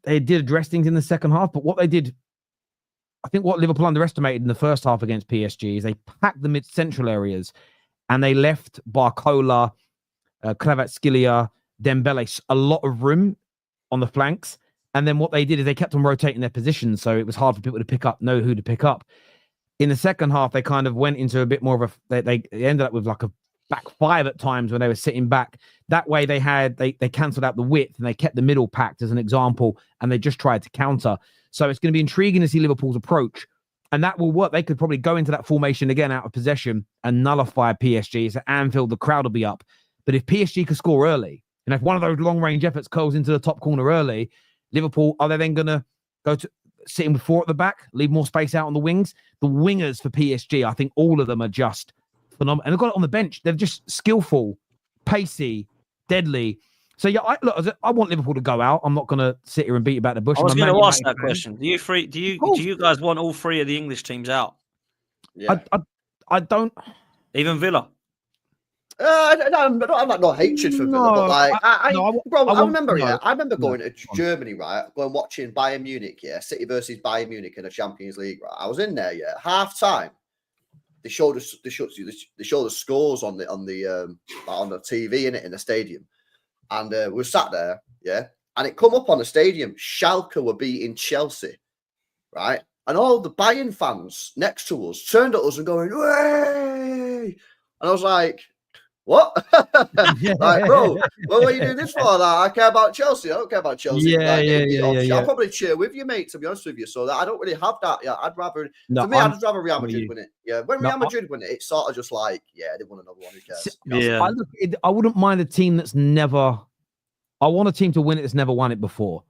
they did address things in the second half, but what they did, I think what Liverpool underestimated in the first half against PSG is they packed the mid-central areas and they left Barcola, Kvaratskhelia, Dembele a lot of room on the flanks. And then what they did is they kept on rotating their positions, so it was hard for people to know who to pick up. In the second half, they kind of went into a bit more of they ended up with like a back five at times when they were sitting back. That way they cancelled out the width and they kept the middle packed as an example, and they just tried to counter. So it's going to be intriguing to see Liverpool's approach, and that will work. They could probably go into that formation again out of possession and nullify PSG. It's at Anfield, the crowd will be up. But if PSG could score early, and if one of those long-range efforts curls into the top corner early, Liverpool, are they then going to go to sitting with four at the back, leave more space out on the wings? The wingers for PSG, I think all of them are just phenomenal. And they've got it on the bench. They're just skillful, pacey, deadly. So, yeah, I want Liverpool to go out. I'm not going to sit here and beat about the bush. I was going to ask that question. Do you guys want all three of the English teams out? Yeah. I don't. Even Villa? I don't have no hatred for Villa, but like, I remember going to Germany, right? Going watching Bayern Munich, City versus Bayern Munich in the Champions League, right? I was in there, half time. They showed us the scores on the TV in the stadium, and we were sat there, and it come up on the stadium. Schalke were beating Chelsea, right? And all the Bayern fans next to us turned at us and going, "Way!" And I was like, what? Like, bro, what are you doing this for? Like, I care about Chelsea. I don't care about Chelsea. I'll probably cheer with you, mate, to be honest with you. So that I don't really have that. Yeah, I'd rather Real Madrid win it. Yeah, when Real Madrid win it, it's sort of just like, they won another one. Who cares? Yeah. I wouldn't mind a team that's never. I want a team to win it that's never won it before.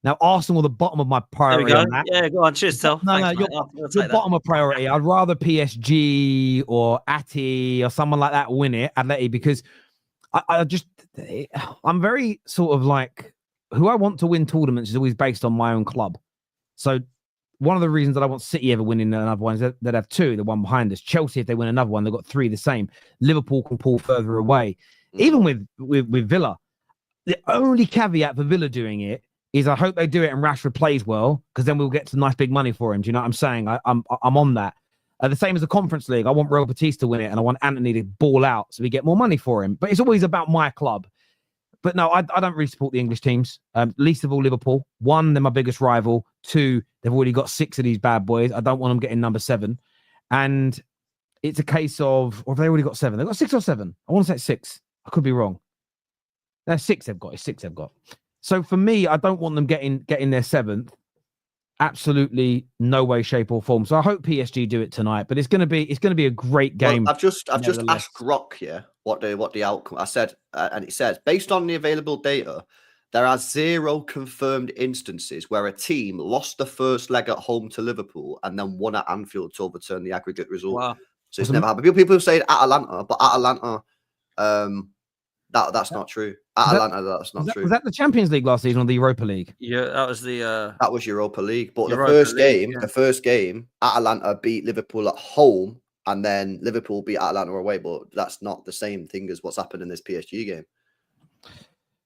Now, Arsenal are the bottom of my priority on that. Yeah, go on. Cheers, Tel. You're bottom of priority. I'd rather PSG or Ati or someone like that win it, Atleti, because I'm very sort of like, who I want to win tournaments is always based on my own club. So one of the reasons that I want City ever winning another one is that they have two, the one behind us. Chelsea, if they win another one, they've got three the same. Liverpool can pull further away. Even with Villa, the only caveat for Villa doing it is I hope they do it and Rashford plays well, because then we'll get some nice big money for him. Do you know what I'm saying? I'm on that. The same as the Conference League. I want Real Betis to win it, and I want Anthony to ball out so we get more money for him. But it's always about my club. But no, I don't really support the English teams. Least of all Liverpool. One, they're my biggest rival. Two, they've already got 6 of these bad boys. I don't want them getting number 7. And it's a case of, or have they already got 7? They've got 6 or 7. I want to say 6. I could be wrong. That's 6 they've got. It's 6 they've got. So for me, I don't want them getting their 7th. Absolutely no way, shape, or form. So I hope PSG do it tonight. But it's going to be a great game. Well, I've just asked Rock here what the outcome. I said, and it says, based on the available data, there are 0 confirmed instances where a team lost the first leg at home to Liverpool and then won at Anfield to overturn the aggregate result. Wow. So it's never happened. People say Atalanta, but Atalanta, that's not true. That's not true. Was that the Champions League last season or the Europa League? Yeah, that was that was Europa League. But the first game, Atalanta beat Liverpool at home, and then Liverpool beat Atalanta away. But that's not the same thing as what's happened in this PSG game.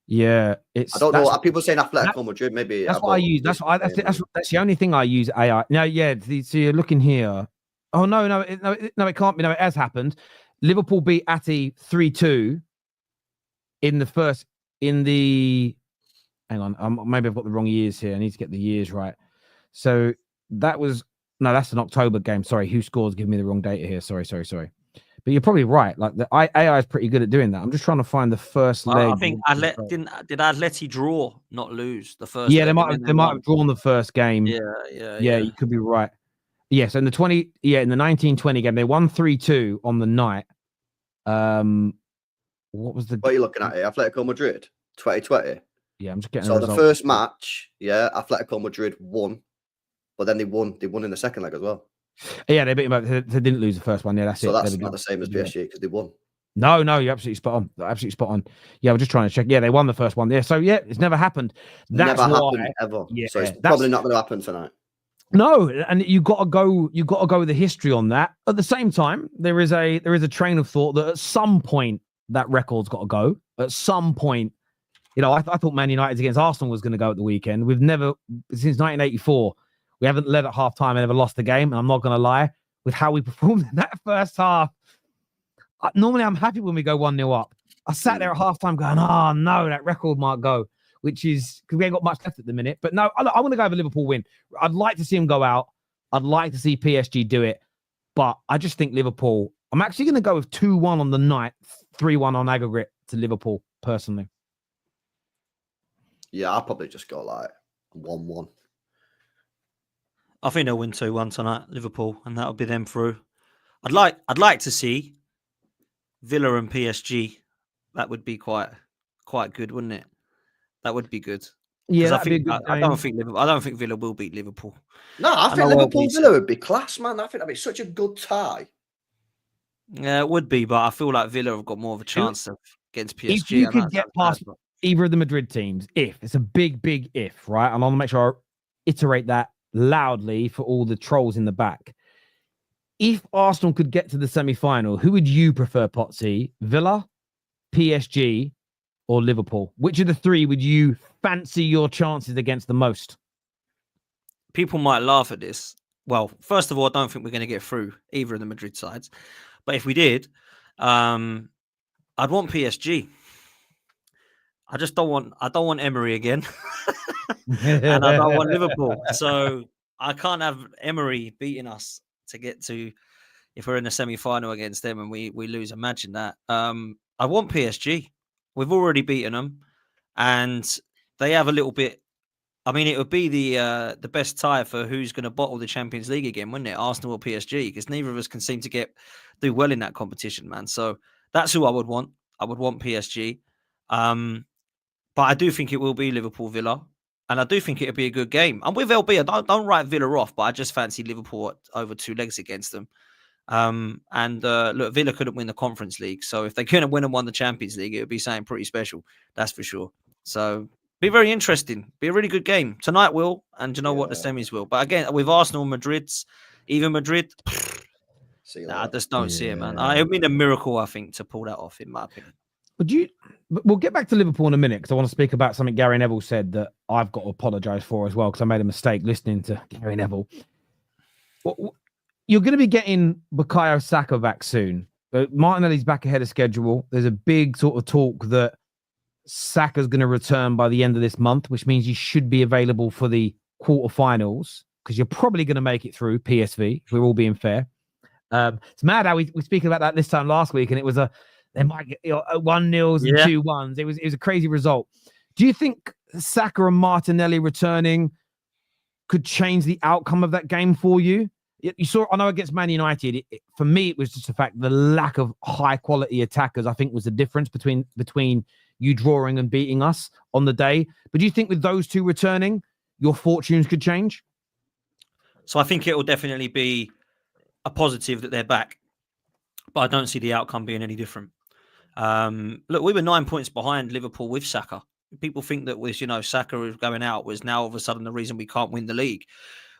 Yeah, I don't know. People saying Atletico Madrid. Maybe that's what I use. That's the only thing I use AI. Now, so you're looking here. Oh no, it can't be. No, it has happened. Liverpool beat Ati 3-2 hang on, maybe I've got the wrong years here. I need to get the years right. So that's an October game. Sorry, who scores? Give me the wrong data here. Sorry. But you're probably right. Like the AI is pretty good at doing that. I'm just trying to find the first leg. I think did Atleti draw, not lose the first? Yeah, they might have drawn the first game. Yeah. You could be right. Yes, in the 1920 game, they won 3-2 on the night. What was the? What are you looking at here? Atletico Madrid, 2020. Yeah, I'm just getting. So the first match, Atletico Madrid won, but then they won in the second leg as well. Yeah, they beat them up. They didn't lose the first one. Yeah, that's it. So that's not the same as PSG because they won. No, you're absolutely spot on. Absolutely spot on. Yeah, I'm just trying to check. Yeah, they won the first one. Yeah, so yeah, it's never happened. That's never why, happened ever. Yeah, so it's probably not going to happen tonight. No, and you got to go with the history on that. At the same time, there is a train of thought that at some point that record's got to go. At some point, I thought Man United against Arsenal was going to go at the weekend. We've never, since 1984, we haven't led at half time and ever lost the game. And I'm not going to lie, with how we performed in that first half, normally I'm happy when we go 1-0 up. I sat there at half time going, oh no, that record might go. Which is because we ain't got much left at the minute. But no, I want to go have a Liverpool win. I'd like to see them go out. I'd like to see PSG do it. But I just think Liverpool, I'm actually going to go with 2-1 on the night, 3-1 on aggregate to Liverpool, personally. Yeah, I'll probably just go like 1-1. I think they'll win 2-1 tonight, Liverpool, and that'll be them through. I'd like to see Villa and PSG. That would be quite good, wouldn't it? That would be good. Yeah, I don't think Villa will beat Liverpool. No, I think Liverpool-Villa would be class, man. I think that'd be such a good tie. Yeah, it would be, but I feel like Villa have got more of a chance against PSG. If you could get past either of the Madrid teams, it's a big if, right? And I want to make sure I iterate that loudly for all the trolls in the back. If Arsenal could get to the semi-final, who would you prefer, Potsy? Villa, PSG, or Liverpool? Which of the three would you fancy your chances against the most? People might laugh at this. Well, first of all, I don't think we're going to get through either of the Madrid sides. But if we did, I'd want PSG. I don't want Emery again. And I don't want Liverpool. So I can't have Emery beating us to get to, if we're in the semi-final against them and we lose. Imagine that. I want PSG. We've already beaten them, and they have a little bit. I mean, it would be the best tie for who's going to bottle the Champions League again, wouldn't it? Arsenal or PSG? Because neither of us can seem to do well in that competition, man. So that's who I would want. I would want PSG, but I do think it will be Liverpool Villa, and I do think it'll be a good game. And with LB, I don't write Villa off, but I just fancy Liverpool over 2 legs against them. Look, Villa couldn't win the Conference League, so if they couldn't win and won the Champions League, it would be something pretty special. That's for sure. So be very interesting. Be a really good game tonight, will, and you know what, the semis will. But again, with Arsenal, even Madrid, I just don't see it, man. It would be a miracle, I think, to pull that off, in my opinion. We'll get back to Liverpool in a minute because I want to speak about something Gary Neville said that I've got to apologise for as well because I made a mistake listening to Gary Neville. You're going to be getting Bukayo Saka back soon. Martinelli's back ahead of schedule. There's a big sort of talk that Saka's going to return by the end of this month, which means he should be available for the quarterfinals because you're probably going to make it through PSV, if we're all being fair. It's mad how we speak about that this time last week, and it was they might get 1-0s and 2-1s. It was a crazy result. Do you think Saka and Martinelli returning could change the outcome of that game for you? You saw, I know against Man United, for me, it was just the fact the lack of high quality attackers, I think, was the difference between you drawing and beating us on the day. But do you think with those two returning, your fortunes could change? So I think it will definitely be a positive that they're back, but I don't see the outcome being any different. Look, we were 9 points behind Liverpool with Saka. People think that Saka going out was now all of a sudden the reason we can't win the league.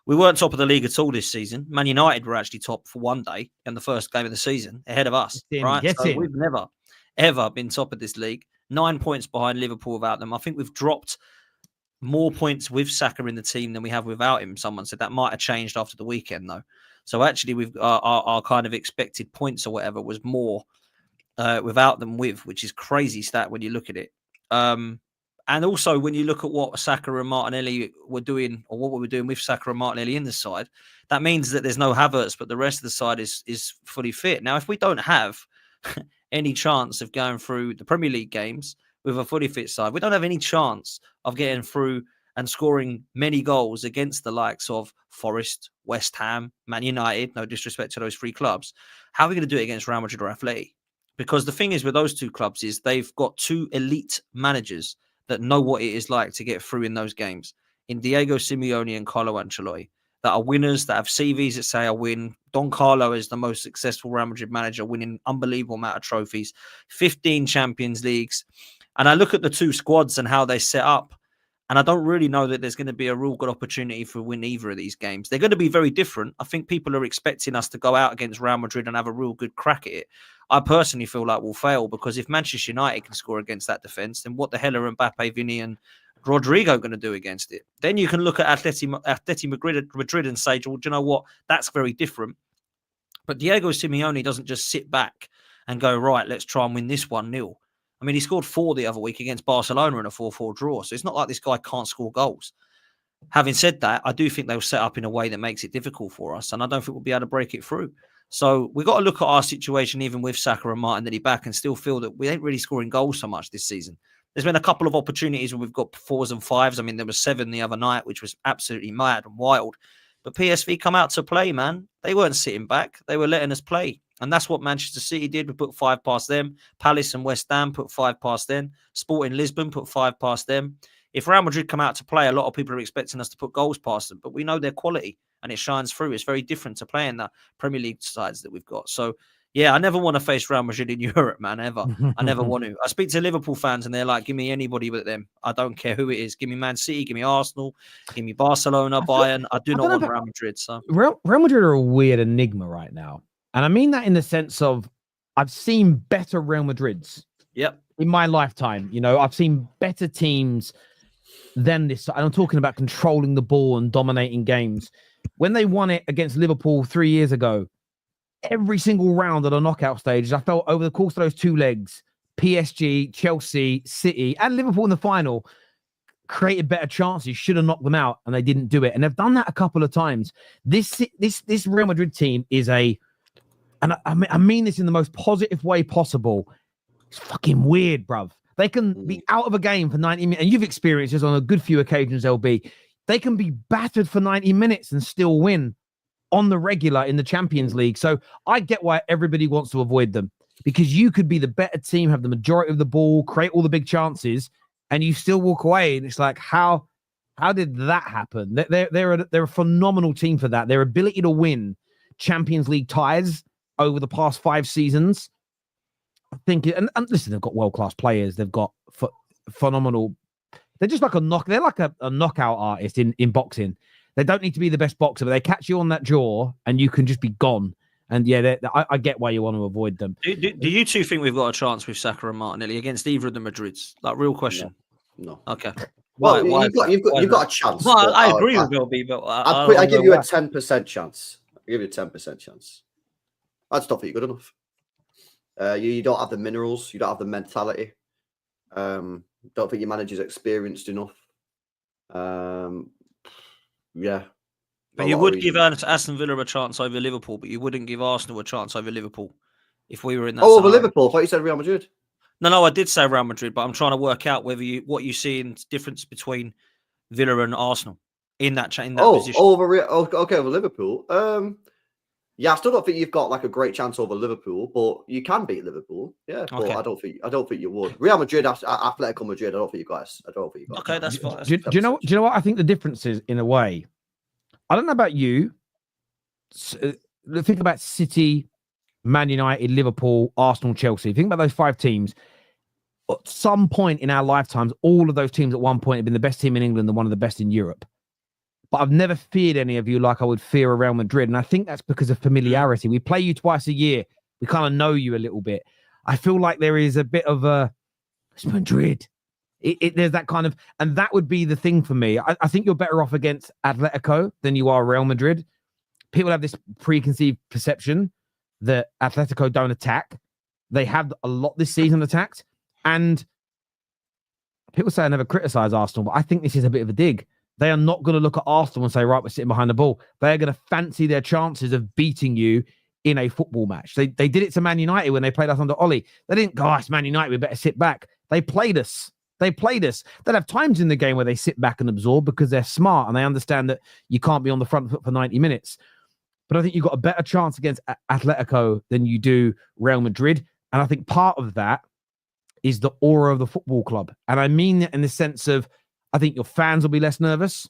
We weren't top of the league at all this season. Man United were actually top for one day in the first game of the season, ahead of us. Right? So we've never, ever been top of this league. 9 points behind Liverpool without them. I think we've dropped more points with Saka in the team than we have without him. Someone said that might have changed after the weekend, though. So actually, we've our kind of expected points or whatever was more without them which is crazy stat when you look at it. And also, when you look at what Saka and Martinelli were doing, or what we were doing with Saka and Martinelli in this side, that means that there's no Havertz, but the rest of the side is fully fit. Now, if we don't have any chance of going through the Premier League games with a fully fit side, we don't have any chance of getting through and scoring many goals against the likes of Forest, West Ham, Man United, no disrespect to those three clubs, how are we going to do it against Real Madrid or Atleti? Because the thing is with those two clubs is they've got two elite managers that know what it is like to get through in those games, in Diego Simeone and Carlo Ancelotti, that are winners, that have CVs that say I win. Don Carlo is the most successful Real Madrid manager, winning unbelievable amount of trophies, 15 Champions Leagues. And I look at the two squads and how they set up, and I don't really know that there's going to be a real good opportunity for win either of these games. They're going to be very different. I think people are expecting us to go out against Real Madrid and have a real good crack at it. I personally feel like we'll fail, because if Manchester United can score against that defence, then what the hell are Mbappe, Vini and Rodrigo going to do against it? Then you can look at Atleti Madrid and say, well, do you know what? That's very different. But Diego Simeone doesn't just sit back and go, right, let's try and win this 1-0. I mean, he scored 4 the other week against Barcelona in a 4-4 draw. So it's not like this guy can't score goals. Having said that, I do think they'll set up in a way that makes it difficult for us, and I don't think we'll be able to break it through. So we've got to look at our situation, even with Saka and Martinelli back, and still feel that we ain't really scoring goals so much this season. There's been a couple of opportunities where we've got 4s and 5s. I mean, there was 7 the other night, which was absolutely mad and wild. But PSV come out to play, man. They weren't sitting back. They were letting us play. And that's what Manchester City did. We put 5 past them. Palace and West Ham put 5 past them. Sporting Lisbon put 5 past them. If Real Madrid come out to play, a lot of people are expecting us to put goals past them. But we know their quality, and it shines through. It's very different to playing the Premier League sides that we've got. So, yeah, I never want to face Real Madrid in Europe, man, ever. I never want to. I speak to Liverpool fans, and they're like, give me anybody but them. I don't care who it is. Give me Man City, give me Arsenal, give me Barcelona, Bayern. I do not want Real Madrid. So Real Madrid are a weird enigma right now. And I mean that in the sense of I've seen better Real Madrids in my lifetime. You know, I've seen better teams than this. And I'm talking about controlling the ball and dominating games. When they won it against Liverpool 3 years ago, every single round of the knockout stage, I felt over the course of those 2 legs, PSG, Chelsea, City, and Liverpool in the final created better chances, should have knocked them out, and they didn't do it. And they've done that a couple of times. This Real Madrid team is and I mean this in the most positive way possible, it's fucking weird, bruv. They can be out of a game for 90 minutes, and you've experienced this on a good few occasions, LB. They can be battered for 90 minutes and still win on the regular in the Champions League. So I get why everybody wants to avoid them, because you could be the better team, have the majority of the ball, create all the big chances, and you still walk away. And it's like, how did that happen? They're a phenomenal team for that. Their ability to win Champions League ties over the past 5 seasons, I think, and listen, they've got world-class players. They've got phenomenal. They're just like they're like a knockout artist in boxing. They don't need to be the best boxer, but they catch you on that jaw and you can just be gone. And yeah, I get why you want to avoid them. Do you two think we've got a chance with Saka and Martinelli against either of the Madrids? Like, real question. No. Okay. Well, you've got a chance. Well, I agree with Bill B, but I give you a 10% chance. I give you a 10% chance. I just don't think you're good enough. You don't have the minerals. You don't have the mentality. Don't think your manager's experienced enough. Yeah. But you would give Aston Villa a chance over Liverpool, but you wouldn't give Arsenal a chance over Liverpool if we were in that. Oh, over Liverpool? I thought you said Real Madrid. No, I did say Real Madrid, but I'm trying to work out what you see in difference between Villa and Arsenal in that position. Over Liverpool. Yeah, I still don't think you've got like a great chance over Liverpool, but you can beat Liverpool. Yeah, but okay. I don't think you would. Real Madrid, Atletico Madrid. I don't think you guys. Okay, that's fine. Do you know what I think the difference is in a way? I don't know about you. Think about City, Man United, Liverpool, Arsenal, Chelsea. Think about those 5 teams. At some point in our lifetimes, all of those teams at one point have been the best team in England and one of the best in Europe. But I've never feared any of you like I would fear a Real Madrid. And I think that's because of familiarity. We play you twice a year. We kind of know you a little bit. I feel like there is a bit of it's Madrid. There's that kind of, and that would be the thing for me. I think you're better off against Atletico than you are Real Madrid. People have this preconceived perception that Atletico don't attack. They have a lot this season attacked. And people say I never criticize Arsenal, but I think this is a bit of a dig. They are not going to look at Arsenal and say, right, we're sitting behind the ball. They're going to fancy their chances of beating you in a football match. They did it to Man United when they played us under Ollie. They didn't go, it's Man United, we better sit back. They played us They played us. They'll have times in the game where they sit back and absorb because they're smart and they understand that you can't be on the front foot for 90 minutes. But I think you've got a better chance against Atletico than you do Real Madrid. And I think part of that is the aura of the football club. And I mean that in the sense of, I think your fans will be less nervous.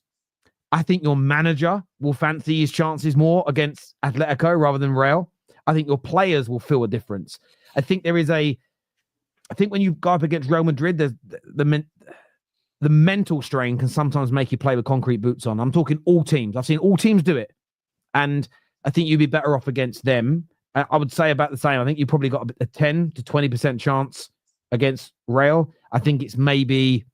I think your manager will fancy his chances more against Atletico rather than Real. I think your players will feel a difference. I think when you go up against Real Madrid, there's the mental strain can sometimes make you play with concrete boots on. I'm talking all teams. I've seen all teams do it. And I think you'd be better off against them. I would say about the same. I think you probably got a 10 to 20% chance against Real. I think it's maybe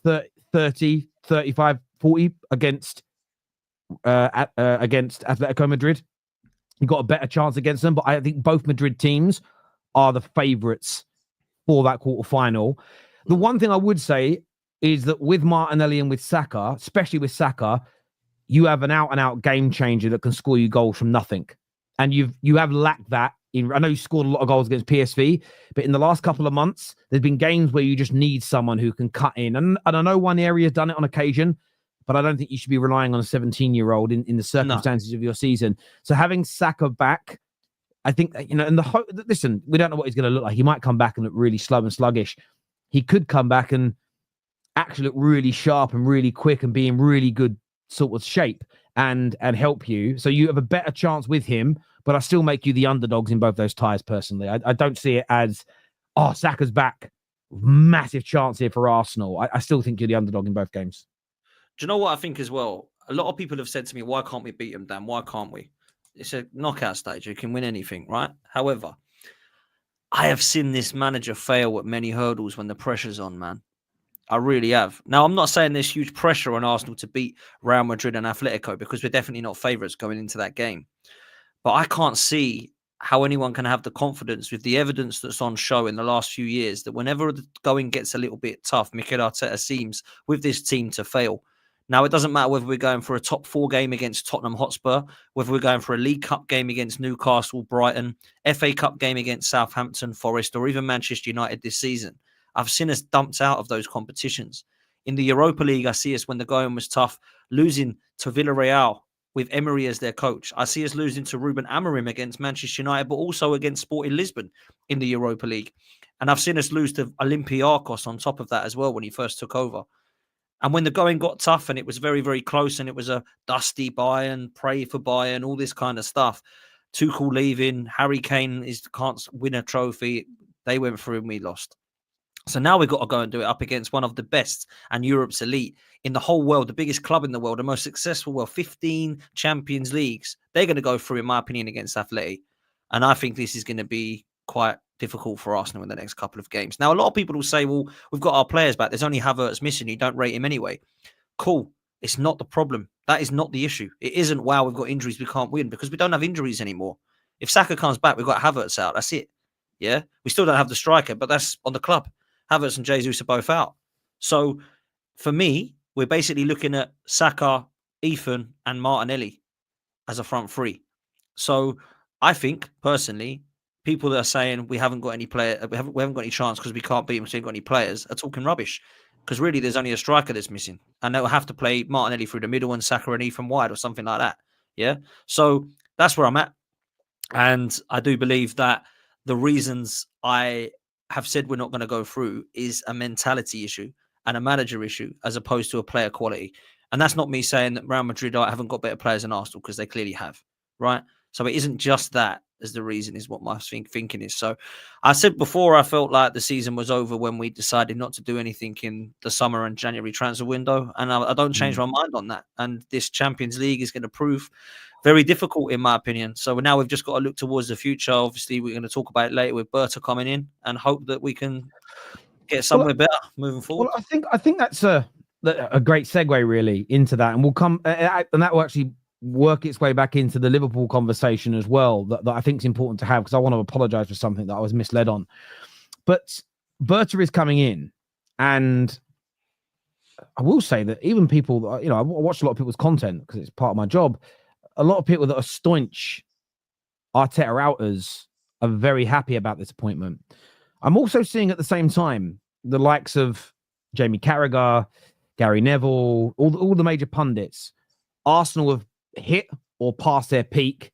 30, 35, 40 against Atletico Madrid. You've got a better chance against them, but I think both Madrid teams are the favourites for that quarterfinal. The one thing I would say is that with Martinelli and with Saka, especially with Saka, you have an out-and-out game changer that can score you goals from nothing. And you have lacked that. I know you scored a lot of goals against PSV, but in the last couple of months, there's been games where you just need someone who can cut in. And I know one area has done it on occasion, but I don't think you should be relying on a 17-year-old in the circumstances of your season. So having Saka back, I think, and listen, we don't know what he's going to look like. He might come back and look really slow and sluggish. He could come back and actually look really sharp and really quick and be in really good sort of shape and help you. So you have a better chance with him, but I still make you the underdogs in both those ties personally. I don't see it as, Saka's back. Massive chance here for Arsenal. I still think you're the underdog in both games. Do you know what I think as well? A lot of people have said to me, why can't we beat them, Dan? Why can't we? It's a knockout stage. You can win anything, right? However, I have seen this manager fail at many hurdles when the pressure's on, man. I really have. Now, I'm not saying there's huge pressure on Arsenal to beat Real Madrid and Atletico because we're definitely not favourites going into that game. But I can't see how anyone can have the confidence with the evidence that's on show in the last few years that whenever the going gets a little bit tough, Mikel Arteta seems with this team to fail. Now, it doesn't matter whether we're going for a top 4 game against Tottenham Hotspur, whether we're going for a League Cup game against Newcastle, Brighton, FA Cup game against Southampton, Forest, or even Manchester United this season. I've seen us dumped out of those competitions. In the Europa League, I see us when the going was tough, losing to Villarreal with Emery as their coach. I see us losing to Ruben Amorim against Manchester United, but also against Sporting Lisbon in the Europa League. And I've seen us lose to Olympiacos on top of that as well when he first took over. And when the going got tough and it was very, very close and it was a dusty Bayern, pray for Bayern, all this kind of stuff. Tuchel leaving, Harry Kane can't win a trophy. They went through and we lost. So now we've got to go and do it up against one of the best and Europe's elite in the whole world, the biggest club in the world, the most successful world, 15 Champions Leagues. They're going to go through, in my opinion, against Atleti. And I think this is going to be quite difficult for Arsenal in the next couple of games. Now, a lot of people will say, well, we've got our players back. There's only Havertz missing. You don't rate him anyway. Cool. It's not the problem. That is not the issue. It isn't, wow, we've got injuries, we can't win, because we don't have injuries anymore. If Saka comes back, we've got Havertz out. That's it. Yeah. We still don't have the striker, but that's on the club. Havertz and Jesus are both out. So for me, we're basically looking at Saka, Ethan, and Martinelli as a front three. So I think personally, people that are saying we haven't got any player, we haven't got any chance because we can't beat them because we haven't got any players, are talking rubbish. Because really, there's only a striker that's missing, and they'll have to play Martinelli through the middle and Saka and Ethan wide or something like that. Yeah. So that's where I'm at, and I do believe that the reasons I have said we're not going to go through is a mentality issue and a manager issue as opposed to a player quality. And that's not me saying that Real Madrid haven't got better players than Arsenal, because they clearly have, right? So it isn't just that as the reason, is what my thinking is. So I said before, I felt like the season was over when we decided not to do anything in the summer and January transfer window. And I don't change my mind on that. And this Champions League is going to prove very difficult, in my opinion. So now we've just got to look towards the future. Obviously, we're going to talk about it later with Berta coming in, and hope that we can get somewhere better moving forward. Well, I think that's a great segue really into that, and we'll come and that will actually work its way back into the Liverpool conversation as well. That I think is important to have, because I want to apologise for something that I was misled on. But Berta is coming in, and I will say that even people, I watch a lot of people's content because it's part of my job. A lot of people that are staunch Arteta outers are very happy about this appointment. I'm also seeing at the same time the likes of Jamie Carragher, Gary Neville, all the major pundits, Arsenal have hit or passed their peak.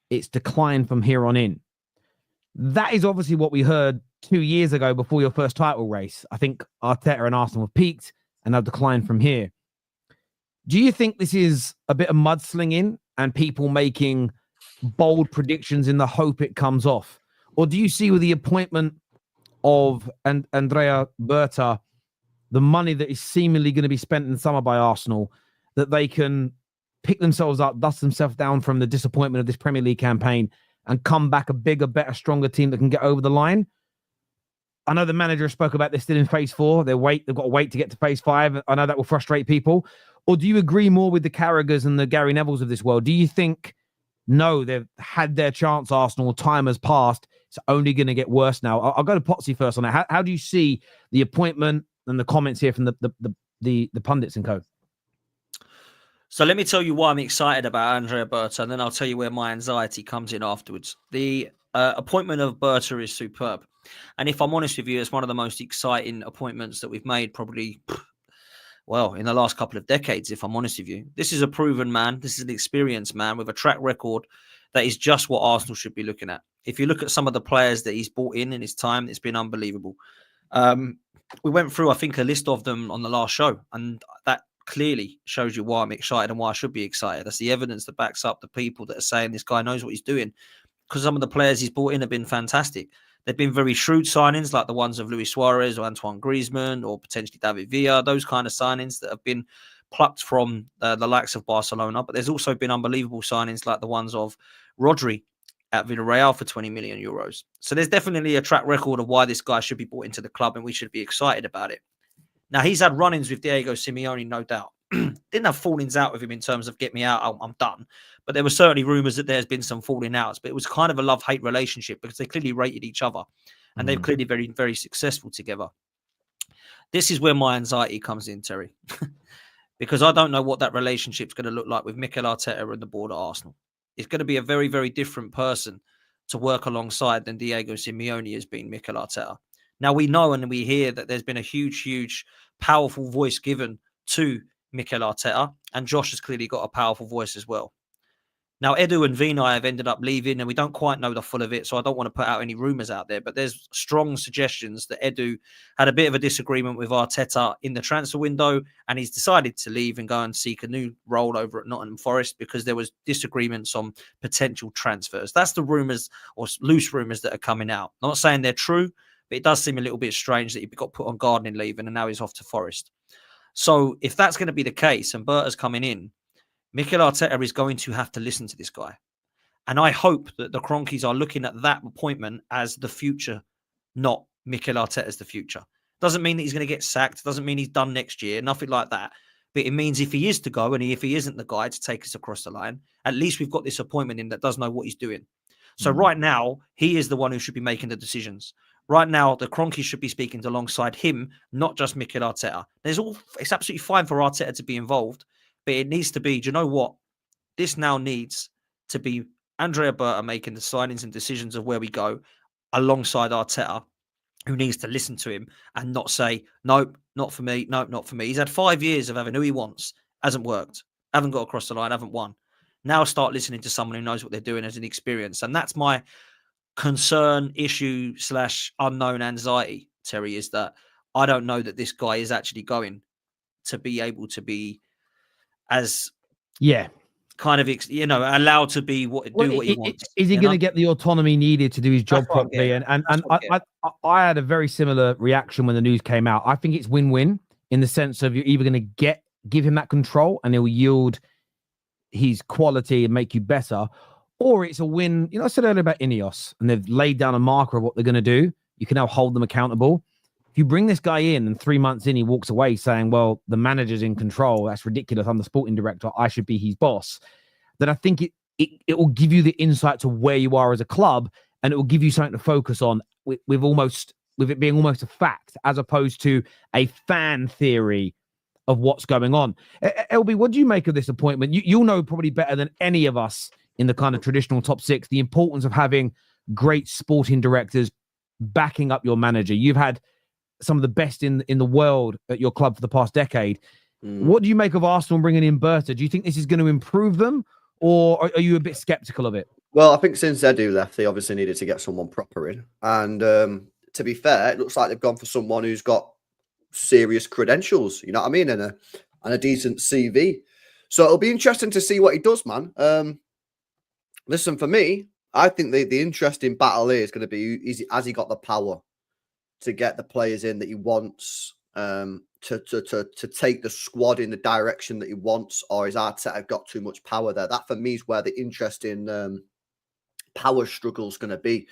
It's declined from here on in. That is obviously what we heard 2 years ago before your first title race. I think Arteta and Arsenal have peaked and have declined from here. Do you think this is a bit of mudslinging and people making bold predictions in the hope it comes off? Or do you see with the appointment of Andrea Berta, the money that is seemingly going to be spent in summer by Arsenal, that they can pick themselves up, dust themselves down from the disappointment of this Premier League campaign and come back a bigger, better, stronger team that can get over the line? I know the manager spoke about this still in phase 4. They've got to wait to get to phase 5. I know that will frustrate people. Or do you agree more with the Carraghers and the Gary Nevilles of this world? Do you think, no, they've had their chance, Arsenal, time has passed, it's only going to get worse now? I'll go to Potsy first on that. How do you see the appointment and the comments here from the pundits and co? So let me tell you why I'm excited about Andrea Berta, and then I'll tell you where my anxiety comes in afterwards. The appointment of Berta is superb. And if I'm honest with you, it's one of the most exciting appointments that we've made probably, well, in the last couple of decades, if I'm honest with you. This is a proven man. This is an experienced man with a track record that is just what Arsenal should be looking at. If you look at some of the players that he's brought in his time, it's been unbelievable. We went through, I think, a list of them on the last show, and that clearly shows you why I'm excited and why I should be excited. That's the evidence that backs up the people that are saying this guy knows what he's doing, because some of the players he's brought in have been fantastic. They've been very shrewd signings, like the ones of Luis Suarez or Antoine Griezmann or potentially David Villa, those kind of signings that have been plucked from the likes of Barcelona. But there's also been unbelievable signings like the ones of Rodri at Villarreal for 20 million euros. So there's definitely a track record of why this guy should be brought into the club, and we should be excited about it. Now, he's had run-ins with Diego Simeone, no doubt. Didn't have fallings out with him in terms of get me out, I'm done. But there were certainly rumours that there's been some falling outs. But it was kind of a love-hate relationship because they clearly rated each other. And they've clearly very, very successful together. This is where my anxiety comes in, Terry. Because I don't know what that relationship's going to look like with Mikel Arteta and the board at Arsenal. It's going to be a very, very different person to work alongside than Diego Simeone has been Mikel Arteta. Now, we know and we hear that there's been a huge, huge, powerful voice given to Mikel Arteta, and Josh has clearly got a powerful voice as well. Now, Edu and Vinay have ended up leaving, and we don't quite know the full of it, so I don't want to put out any rumours out there, but there's strong suggestions that Edu had a bit of a disagreement with Arteta in the transfer window, and he's decided to leave and go and seek a new role over at Nottingham Forest because there was disagreements on potential transfers. That's the rumours or loose rumours that are coming out. I'm not saying they're true, but it does seem a little bit strange that he got put on gardening leave and now he's off to Forest. So if that's going to be the case and Berta's coming in, Mikel Arteta is going to have to listen to this guy. And I hope that the Kroenkes are looking at that appointment as the future, not Mikel Arteta as the future. Doesn't mean that he's going to get sacked. Doesn't mean he's done next year. Nothing like that. But it means if he is to go and if he isn't the guy to take us across the line, at least we've got this appointment in that does know what he's doing. So right now, he is the one who should be making the decisions. Right now, the Kroenkes should be speaking alongside him, not just Mikel Arteta. It's absolutely fine for Arteta to be involved, but it needs to be, do you know what? This now needs to be Andrea Berta making the signings and decisions of where we go alongside Arteta, who needs to listen to him and not say, nope, not for me, nope, not for me. He's had 5 years of having who he wants, hasn't worked, haven't got across the line, haven't won. Now start listening to someone who knows what they're doing as an experience. And that's my concern, issue / unknown anxiety, Terry, is that I don't know that this guy is actually going to be able to be as kind of allowed to be what he wants. Is he going to get the autonomy needed to do his job properly? And I had a very similar reaction when the news came out. I think it's win-win in the sense of you're either going to give him that control and he'll yield his quality and make you better, or it's a win. I said earlier about Ineos, and they've laid down a marker of what they're going to do. You can now hold them accountable. If you bring this guy in and 3 months in, he walks away saying, well, the manager's in control. That's ridiculous. I'm the sporting director. I should be his boss. Then I think it will give you the insight to where you are as a club, and it will give you something to focus on with it being almost a fact, as opposed to a fan theory of what's going on. LB, what do you make of this appointment? You'll know probably better than any of us in the kind of traditional top six, the importance of having great sporting directors backing up your manager. You've had some of the best in the world at your club for the past decade. What do you make of Arsenal bringing in Berta? Do you think this is going to improve them, or are you a bit skeptical of it? Well, I think since Edu left, they obviously needed to get someone proper in. And to be fair, it looks like they've gone for someone who's got serious credentials, you know what I mean, and a decent CV. So it'll be interesting to see what he does, man. Listen, for me, I think the interesting battle here is going to be, has he got the power to get the players in that he wants, to take the squad in the direction that he wants, or is Arteta got too much power there? That for me is where the interesting power struggle is going to be,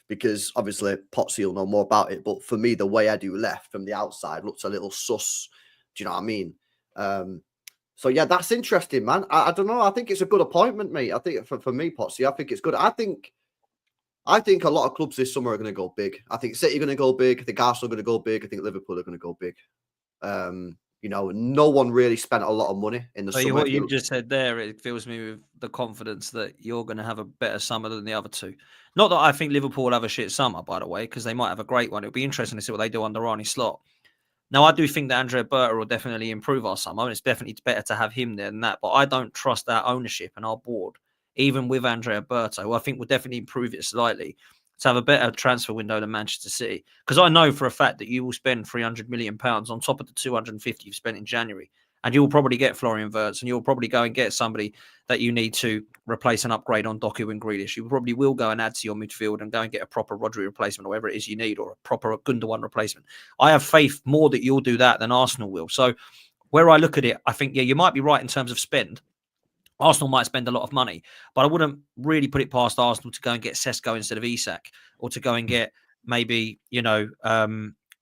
because obviously Potsy will know more about it. But for me, the way Edu left from the outside looks a little sus. Do you know what I mean? So yeah, that's interesting, man. I don't know. I think it's a good appointment, mate. I think for me, Potsy, I think it's good. I think a lot of clubs this summer are going to go big. I think City are going to go big. I think Arsenal are going to go big. I think Liverpool are going to go big. You know, no one really spent a lot of money in the summer. What you just said there, it fills me with the confidence that you're going to have a better summer than the other two. Not that I think Liverpool will have a shit summer, by the way, because they might have a great one. It'll be interesting to see what they do under Arne Slot. Now, I do think that Andrea Berta will definitely improve our summer, and it's definitely better to have him there than that. But I don't trust our ownership and our board, even with Andrea Berta, who I think will definitely improve it slightly, to have a better transfer window than Manchester City. Because I know for a fact that you will spend £300 million on top of the 250 you've spent in January. And you'll probably get Florian Wirtz, and you'll probably go and get somebody that you need to replace and upgrade on Doku and Grealish. You probably will go and add to your midfield and go and get a proper Rodri replacement, or whatever it is you need, or a proper Gundogan replacement. I have faith more that you'll do that than Arsenal will. So where I look at it, I think, yeah, you might be right in terms of spend. Arsenal might spend a lot of money, but I wouldn't really put it past Arsenal to go and get Sesko instead of Isak, or to go and get maybe, you know,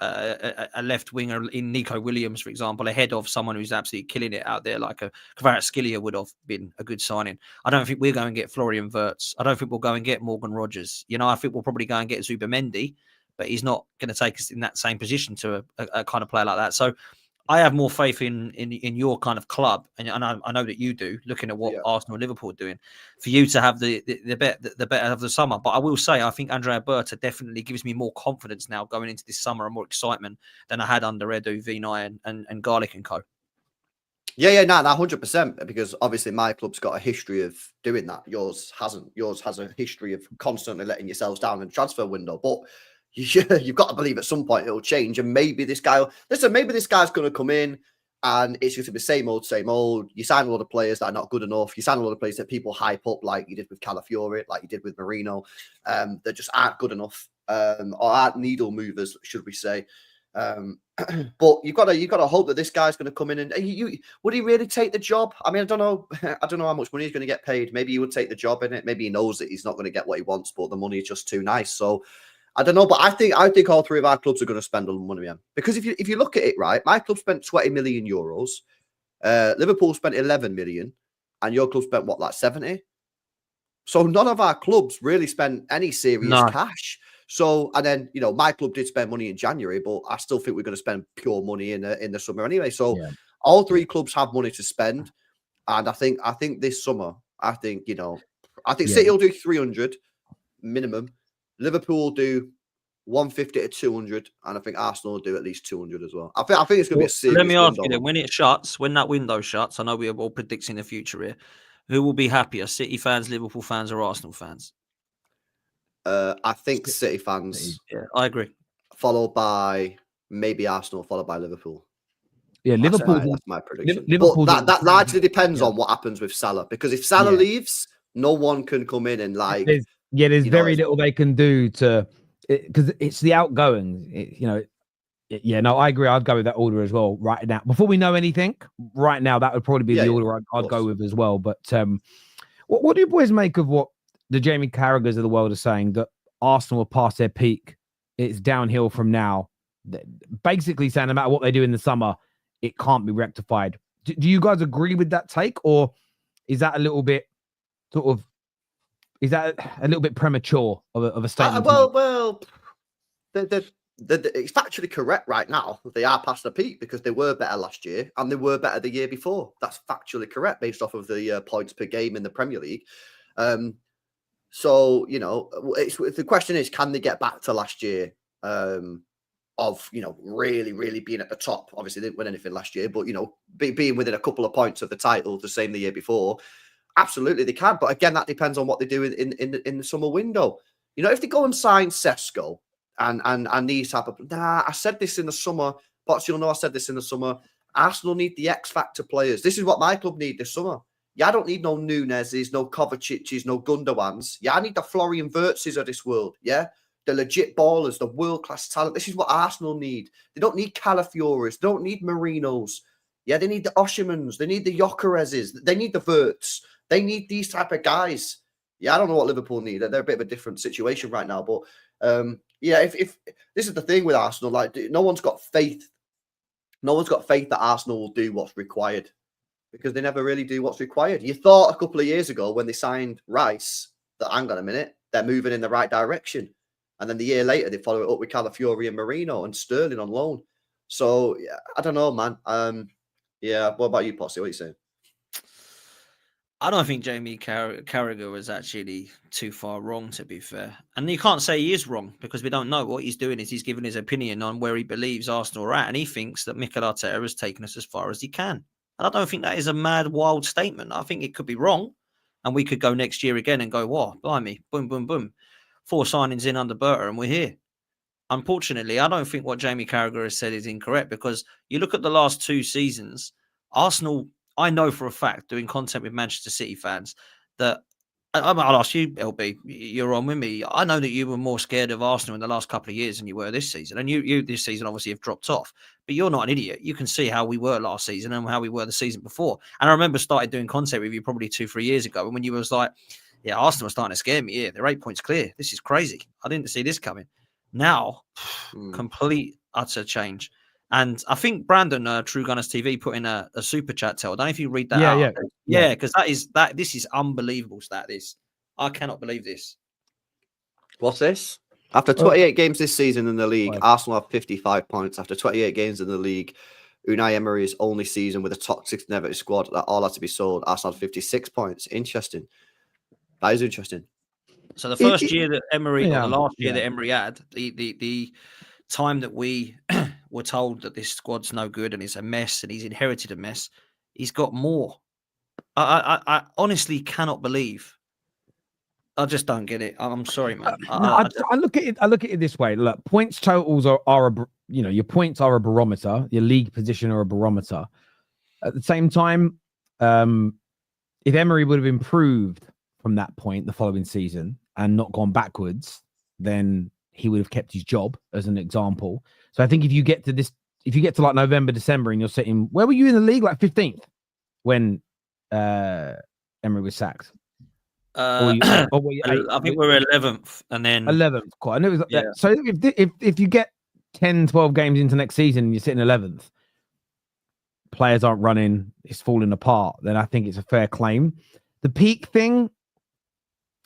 a left winger in Nico Williams, for example, ahead of someone who's absolutely killing it out there, like a Kvaratskhelia would have been a good signing. I don't think we're going to get Florian Wirtz. I don't think we'll go and get Morgan Rogers. You know, I think we'll probably go and get Zubimendi, but he's not going to take us in that same position to a kind of player like that. So I have more faith in your kind of club, and I know that you do, looking at what Arsenal and Liverpool are doing, for you to have the better of the summer. But I will say, I think Andrea Berta definitely gives me more confidence now going into this summer, and more excitement than I had under Edu, Vinay, and Garlic and Co. Yeah, no, 100%. Because obviously my club's got a history of doing that. Yours hasn't. Yours has a history of constantly letting yourselves down in the transfer window, but you've got to believe at some point it'll change, and maybe this guy's going to come in and it's just going to be same old, same old. You sign a lot of players that are not good enough. You sign a lot of players that people hype up, like you did with Calafiori, like you did with Marino. That just aren't good enough, or aren't needle movers, should we say? But you've got to hope that this guy's going to come in and would he really take the job? I mean, I don't know how much money he's going to get paid. Maybe he would take the job in it. Maybe he knows that he's not going to get what he wants, but the money is just too nice. So I don't know, but I think all three of our clubs are going to spend a lot of money on. Because if you look at it, right, my club spent 20 million euros, Liverpool spent 11 million, and your club spent what, like 70? So none of our clubs really spent any serious cash. So, and then, you know, my club did spend money in January, but I still think we're going to spend pure money in the summer anyway. So all three clubs have money to spend, and I think this summer, I think City will do 300 minimum. Liverpool will do 150 to 200, and I think Arsenal will do at least 200 as well. I think it's going to be a serious. Let me ask you then, when that window shuts, I know we are all predicting the future here, who will be happier, City fans, Liverpool fans, or Arsenal fans? I think City fans. Yeah, I agree. Followed by maybe Arsenal, followed by Liverpool. Yeah, Liverpool. That's my prediction. But that largely depends on what happens with Salah, because if Salah leaves, no one can come in and like. There's very little they can do to, because it's the outgoing. I agree. I'd go with that order as well right now. Before we know anything, right now that would probably be the order I'd go with as well. But what do you boys make of what the Jamie Carragher's of the world are saying, that Arsenal are past their peak? It's downhill from now. Basically saying no matter what they do in the summer, it can't be rectified. Do you guys agree with that take, or is that a little bit sort of? Is that a little bit premature of a statement? It's factually correct right now. They are past the peak because they were better last year and they were better the year before. That's factually correct based off of the points per game in the Premier League. So, you know, the question is, can they get back to last year? of, really, really being at the top. Obviously, they didn't win anything last year, but, being within a couple of points of the title, the same the year before, absolutely they can. But again, that depends on what they do in the summer window. If they go and sign Sesko and these type of, I said this in the summer, but you'll know I said this in the summer. Arsenal need the X factor players. This is what my club need this summer. Yeah, I don't need no Nunez's, no Kovacic's, no Gundawans. Yeah, I need the Florian Wirtz's of this world. Yeah, the legit ballers, the world-class talent. This is what Arsenal need. They don't need Calafioris. They don't need Marinos. Yeah, they need the Osimhen's. They need the Gyökeres's. They need the Wirtz. They need these type of guys. Yeah, I don't know what Liverpool need. They're a bit of a different situation right now. But, if this is the thing with Arsenal, like, no one's got faith. No one's got faith that Arsenal will do what's required because they never really do what's required. You thought a couple of years ago when they signed Rice that, hang on a minute, they're moving in the right direction. And then the year later, they follow it up with Calafiori and Marino and Sterling on loan. So, yeah, I don't know, man. What about you, Posse? What are you saying? I don't think Jamie Carragher was actually too far wrong, to be fair. And you can't say he is wrong because we don't know. What he's doing is he's giving his opinion on where he believes Arsenal are at. And he thinks that Mikel Arteta has taken us as far as he can. And I don't think that is a mad, wild statement. I think it could be wrong. And we could go next year again and go, whoa, blimey, boom, boom, boom. 4 signings in under Berta and we're here. Unfortunately, I don't think what Jamie Carragher has said is incorrect because you look at the last 2 seasons, Arsenal, I know for a fact, doing content with Manchester City fans, that I'll ask you, LB, you're on with me. I know that you were more scared of Arsenal in the last couple of years than you were this season. And you this season obviously have dropped off. But you're not an idiot. You can see how we were last season and how we were the season before. And I remember started doing content with you probably 2-3 years ago. And when you was like, yeah, Arsenal are starting to scare me. Yeah, they're 8 points clear. This is crazy. I didn't see this coming. Now, complete, utter change. And I think Brandon, True Gunners TV, put in a super chat tell. I don't know if you read that out. Yeah, because this is unbelievable stat, this. I cannot believe this. What's this? After 28 games this season in the league, Arsenal have 55 points. After 28 games in the league, Unai Emery's only season with a toxic negative squad that all had to be sold, Arsenal had 56 points. Interesting. That is interesting. So the first year that Emery, or the last year that Emery had, the time that we were told that this squad's no good and it's a mess and he's inherited a mess, he's got more. I honestly cannot believe. I just don't get it. I'm sorry, man. I look at it. I look at it this way. Look, points totals are your points are a barometer. Your league position are a barometer. At the same time, if Emery would have improved from that point the following season and not gone backwards, then he would have kept his job, as an example. So I think if you get to like November, December, and you're sitting, where were you in the league? Like 15th when Emery was sacked. I think we're 11th, and then 11th. Quite. I knew it was that. So if you get 10, 12 games into next season and you're sitting 11th, players aren't running, it's falling apart, then I think it's a fair claim. The peak thing,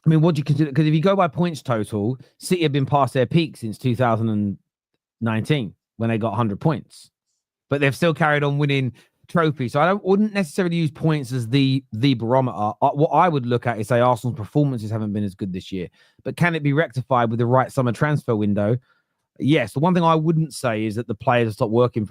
I mean, what do you consider? Because if you go by points total, City have been past their peak since 2019 when they got 100 points, but they've still carried on winning trophies. So I wouldn't necessarily use points as the barometer. What I would look at is say Arsenal's performances haven't been as good this year, but can it be rectified with the right summer transfer window? Yes. The one thing I wouldn't say is that the players have stopped working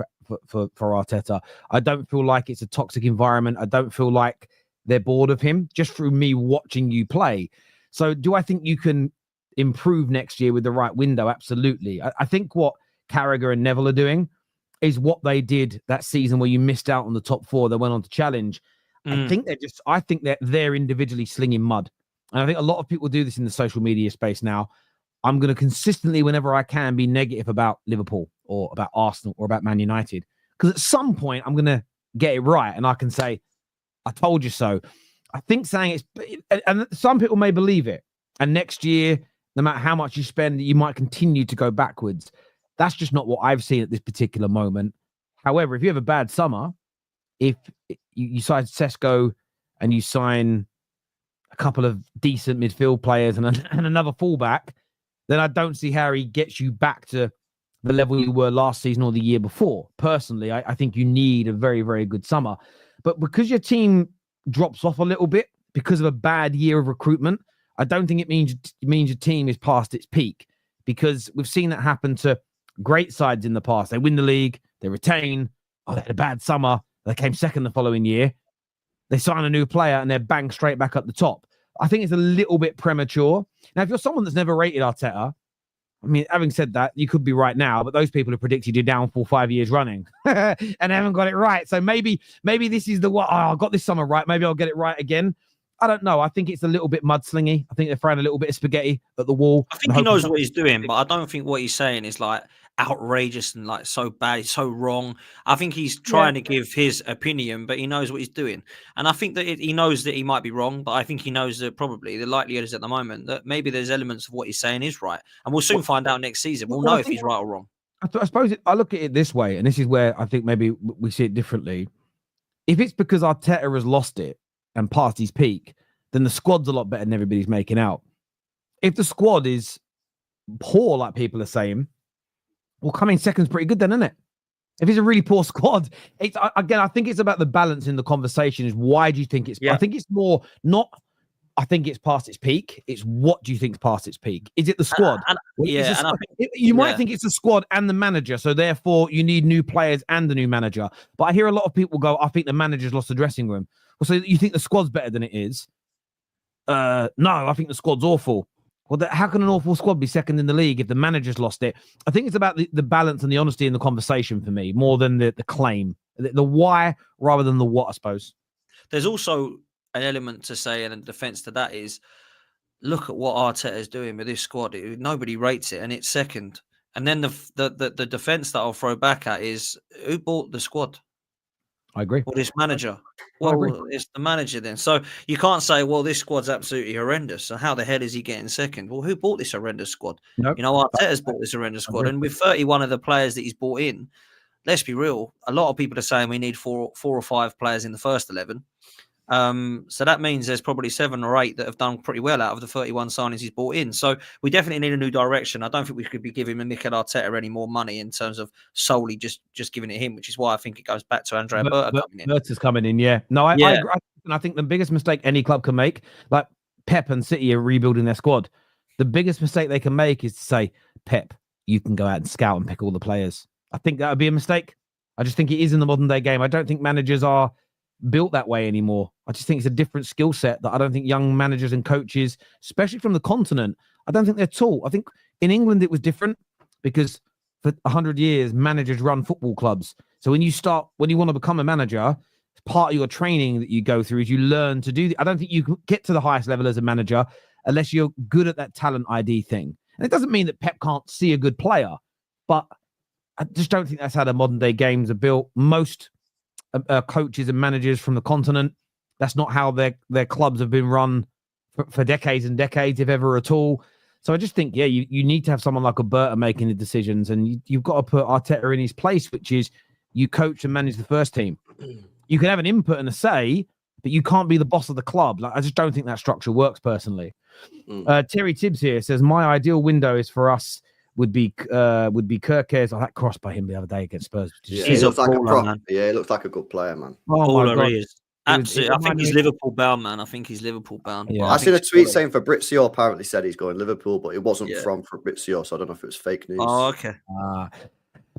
for Arteta. I don't feel like it's a toxic environment. I don't feel like they're bored of him just through me watching you play. So do I think you can improve next year with the right window? Absolutely. I think what Carragher and Neville are doing is what they did that season where you missed out on the top 4 that went on to challenge. I think they're individually slinging mud. And I think a lot of people do this in the social media space now. I'm going to consistently, whenever I can, be negative about Liverpool or about Arsenal or about Man United. Because at some point, I'm going to get it right. And I can say, I told you so. I think saying and some people may believe it. And next year, no matter how much you spend, you might continue to go backwards. That's just not what I've seen at this particular moment. However, if you have a bad summer, if you sign Sesko and you sign a couple of decent midfield players and another fullback, then I don't see how he gets you back to the level you were last season or the year before. Personally, I think you need a very, very good summer. But because your team drops off a little bit because of a bad year of recruitment, I don't think it means your team is past its peak, because we've seen that happen to great sides in the past. They win the league, they retain. Oh, they had a bad summer. They came second the following year. They sign a new player and they're bang straight back up the top. I think it's a little bit premature. Now, if you're someone that's never rated Arteta, I mean, having said that, you could be right now, but those people have predicted your downfall 5 years running and they haven't got it right. So maybe this is the one. Oh, I got this summer right. Maybe I'll get it right again. I don't know. I think it's a little bit mudslingy. I think they're throwing a little bit of spaghetti at the wall. I think he knows what he's doing, but I don't think what he's saying is like outrageous and like so bad, so wrong. I think he's trying to give his opinion, but he knows what he's doing. And I think that he knows that he might be wrong, but I think he knows that probably the likelihood is at the moment that maybe there's elements of what he's saying is right. And we'll soon find out next season. We'll know if he's right or wrong. I suppose I look at it this way, and this is where I think maybe we see it differently. If it's because Arteta has lost it and passed his peak, then the squad's a lot better than everybody's making out. If the squad is poor, like people are saying, well, coming second's pretty good then, isn't it? If it's a really poor squad, it's again, I think it's about the balance in the conversation. Is why do you think it's? Yeah. I think it's more not. I think it's past its peak. It's what do you think's past its peak? Is it the squad? You might think it's the squad and the manager, so therefore you need new players and the new manager. But I hear a lot of people go, "I think the manager's lost the dressing room." Well, so you think the squad's better than it is? No, I think the squad's awful. Well, how can an awful squad be second in the league if the manager's lost it? I think it's about the balance and the honesty in the conversation for me, more than the claim, the why rather than the what, I suppose. There's also an element to say, and a defense to that is, look at what Arteta is doing with this squad. Nobody rates it, and it's second. And then the defense that I'll throw back at is, who bought the squad? I agree. Or this manager? Well, it's the manager then. So you can't say, well, this squad's absolutely horrendous. So how the hell is he getting second? Well, who bought this horrendous squad? Nope. You know, Arteta's bought this horrendous squad. And with 31 of the players that he's bought in, let's be real, a lot of people are saying we need four or five players in the first 11. So that means there's probably 7 or 8 that have done pretty well out of the 31 signings he's bought in. So we definitely need a new direction. I don't think we could be giving Mikel Arteta any more money in terms of solely just giving it him, which is why I think it goes back to Andrea Berta coming in. Berta's coming in, yeah. No, I agree. And I think the biggest mistake any club can make, like Pep and City are rebuilding their squad, the biggest mistake they can make is to say, Pep, you can go out and scout and pick all the players. I think that would be a mistake. I just think it is in the modern day game. I don't think managers are built that way anymore. I just think it's a different skill set that I don't think young managers and coaches, especially from the continent, I don't think they're taught. I think in England it was different because for 100 years managers run football clubs. So when you want to become a manager, part of your training that you go through is you learn to do. I don't think you can get to the highest level as a manager unless you're good at that talent ID thing. And it doesn't mean that Pep can't see a good player, but I just don't think that's how the modern day games are built. Most coaches and managers from the continent, that's not how their clubs have been run for decades and decades, if ever at all. So I just think, you need to have someone like Berta making the decisions, and you've got to put Arteta in his place, which is you coach and manage the first team. You can have an input and a say, but you can't be the boss of the club. Like, I just don't think that structure works personally. Terry Tibbs here says, my ideal window is for us would be Kirkes. That cross by him the other day against Spurs. He looks like he looks like a good player, man. Oh my God. He is. Absolutely. I think he's Liverpool bound, man. I think he's Liverpool bound. Yeah. I seen a tweet saying Fabrizio apparently said he's going Liverpool, but it wasn't from Fabrizio, so I don't know if it was fake news. Oh, okay.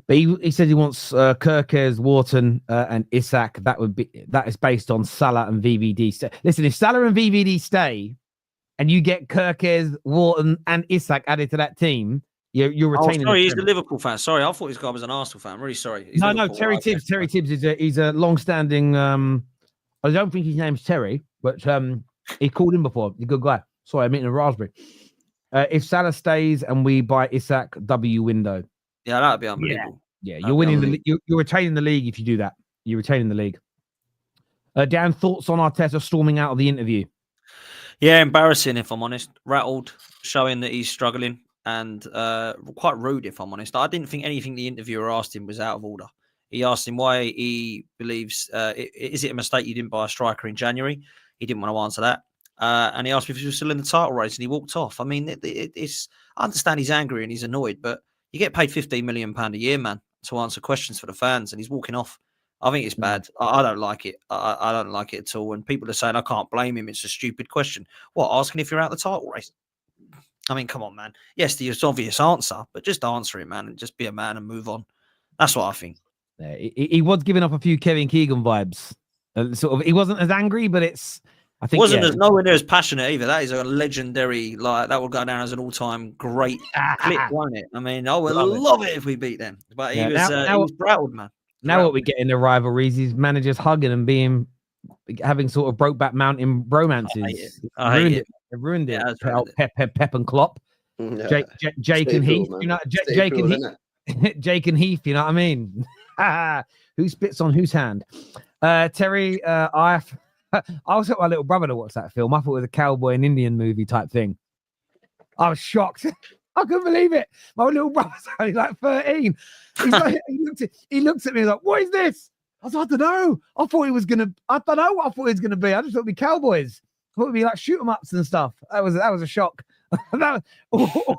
But he said he wants Kirkes, Wharton, and Isak. That is based on Salah and VVD. Listen, if Salah and VVD stay, and you get Kirkes, Wharton, and Isak added to that team, you're retaining. Sorry, he's the Liverpool fan. Sorry, I thought this guy was an Arsenal fan. I'm really sorry. No, Terry Tibbs. Terry Tibbs he's a long-standing. I don't think his name's Terry, but he called him before. He's a good guy. Sorry, I'm eating a raspberry. If Salah stays and we buy Isak, W window. Yeah, that'd be unbelievable. Yeah, you're winning you're retaining the league if you do that. You're retaining the league. Dan, thoughts on Arteta storming out of the interview? Yeah, embarrassing if I'm honest. Rattled, showing that he's struggling, and quite rude if I'm honest. I didn't think anything the interviewer asked him was out of order. He asked him why he believes, is it a mistake you didn't buy a striker in January? He didn't want to answer that. And he asked if he was still in the title race, and he walked off. I mean, it's. I understand he's angry and he's annoyed, but you get paid £15 million a year, man, to answer questions for the fans, and he's walking off. I think it's bad. I don't like it. I don't like it at all. And people are saying I can't blame him. It's a stupid question. What, asking if you're out of the title race? I mean, come on, man. Yes, the obvious answer, but just answer it, man, and just be a man and move on. That's what I think. Yeah, he was giving off a few Kevin Keegan vibes. Sort of, he wasn't as angry, but I think wasn't as nowhere near as passionate either. That is a legendary, like that will go down as an all-time great clip, won't it? I mean, I would love it if we beat them. But he was proud, man. Now what we get in the rivalries is managers hugging and having sort of Brokeback Mountain bromances. I hate it. They ruined it. Pep and Klopp. Yeah. Jake and Heath. Cool, you know, Jake and Heath. Jake and Heath. You know what I mean? Who spits on whose hand? Terry, I also got my little brother to watch that film. I thought it was a cowboy and Indian movie type thing. I was shocked. I couldn't believe it. My little brother's only like 13. He looks at me like, "What is this?" I was like, "I don't know. I thought it was gonna. I don't know what I thought it was gonna be. I just thought it'd be cowboys. I thought it'd be like shoot 'em ups and stuff. That was a shock.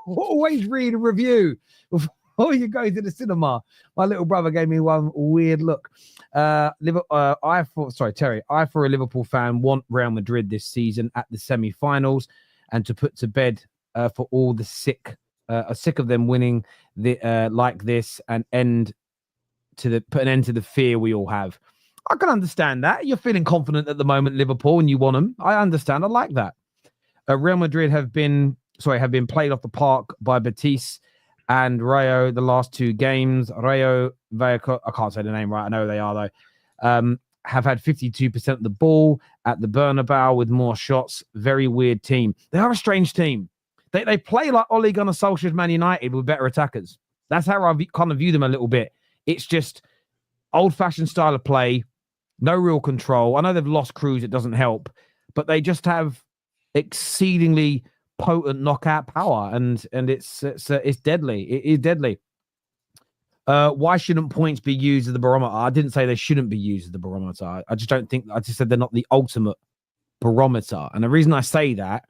Always read a review before you go to the cinema." My little brother gave me one weird look. Terry, I, for a Liverpool fan, want Real Madrid this season at the semi-finals and to put to bed for all the sick of them winning like this and put an end to the fear we all have. I can understand that. You're feeling confident at the moment, Liverpool, and you want them. I understand. I like that. Real Madrid have been played off the park by Betis and Rayo the last two games. Rayo Vallecano, I can't say the name right. I know they are though. Have had 52% of the ball at the Bernabeu with more shots. Very weird team. They are a strange team. They play like Ole Gunnar Solskjaer's Man United with better attackers. That's how I kind of view them a little bit. It's just old-fashioned style of play, no real control. I know they've lost Cruz. It doesn't help, but they just have exceedingly potent knockout power, and it's deadly. It is deadly. Why shouldn't points be used as the barometer? I didn't say they shouldn't be used as the barometer. I just don't think. I just said they're not the ultimate barometer, and the reason I say that